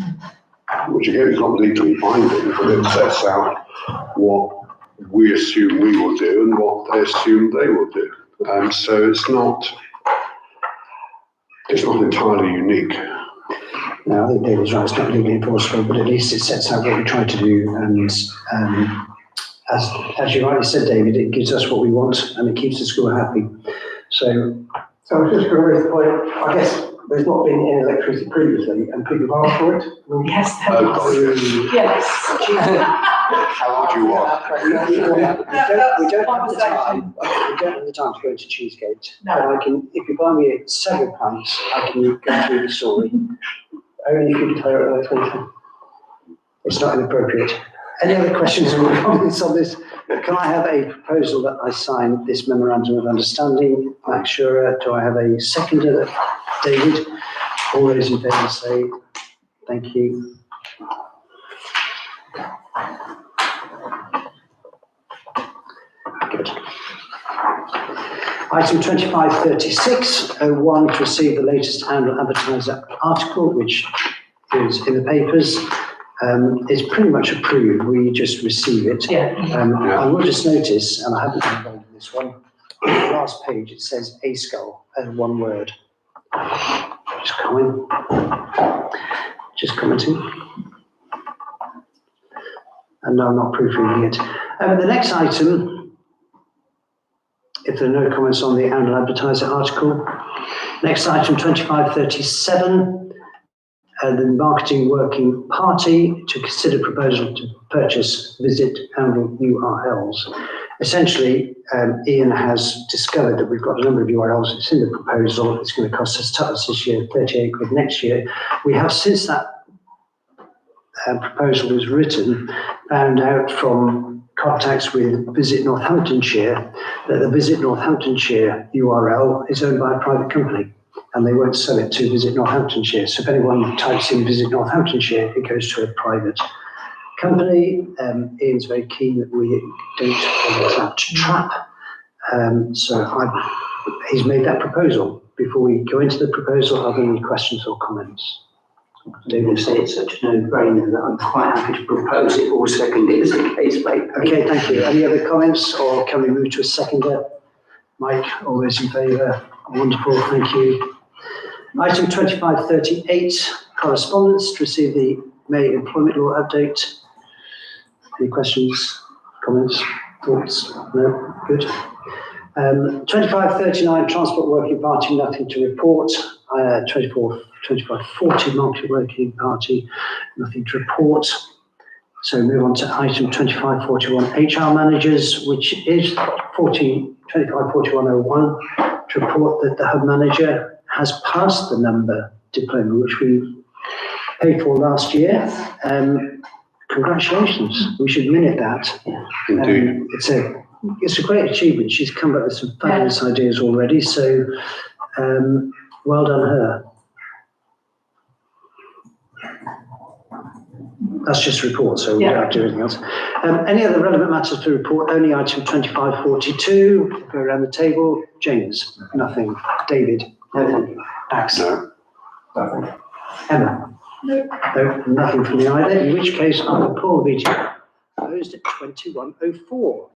which again is not legally binding, but it sets out what we assume we will do and what they assume they will do. So it's not entirely unique. No, I think David's right, it's not legally enforceable, but at least it sets out what we're trying to do. And as you rightly said, David, it gives us what we want and it keeps the school happy. So So I was just going to raise the point, I guess there's not been any electricity previously and people have asked for it. I mean, Yes, Oh, there God, was. yes. Yes. How do you want? We don't have the time, we don't have the time to go into Cheesegate. No. But I can, if you buy me several pints, I can go through the story. only if you declare it electricity. It's not inappropriate. Any other questions or comments on this? Can I have a proposal that I sign this memorandum of understanding? Max Schurer, do I have a seconder? David? All those in favour say thank you. Good. Item 2536-01 to receive the latest annual advertiser article, which is in the papers. It's pretty much approved. We just receive it. Yeah. I will just notice, and I haven't been involved in this one, on the last page it says A skull and one word. Just commenting. And no, I'm not proofreading it. The next item, if there are no comments on the annual advertiser article. Next item, 2537, the marketing working party to consider proposal to purchase Visit annual URLs. Essentially, Ian has discovered that we've got a number of URLs. It's in the proposal. It's going to cost us this year, 38 quid next year. We have, since that proposal was written, found out from contacts with Visit Northamptonshire that the Visit Northamptonshire URL is owned by a private company and they won't sell it to Visit Northamptonshire. So if anyone types in Visit Northamptonshire, it goes to a private company. Ian's very keen that we don't fall into that trap. He's made that proposal. Before we go into the proposal, are there any questions or comments? David say it's such a no-brainer that I'm quite happy to propose it or second it as the case may be. Okay, thank you. Any other comments, or can we move to a seconder? Mike, all those in favour? Wonderful, thank you. Item 2538, correspondence to receive the May employment law update. Any questions, comments, thoughts? No? Good. 2539, transport working party, nothing to report. 2540, market working party, nothing to report. So move on to item 2541, HR managers, which is 254101, to report that the hub manager has passed the number diploma, which we paid for last year. Congratulations, we should minute that. Indeed. It's a great achievement. She's come up with some fabulous ideas already, so well done her. That's just a report, so we don't have to do anything else. Any other relevant matters to report? Only item 2542. Go around the table. James? Nothing. David? No, thank you. Max? No. Nothing. Emma? No. No, nothing from me either, in which case I will call the meeting closed at 21:04.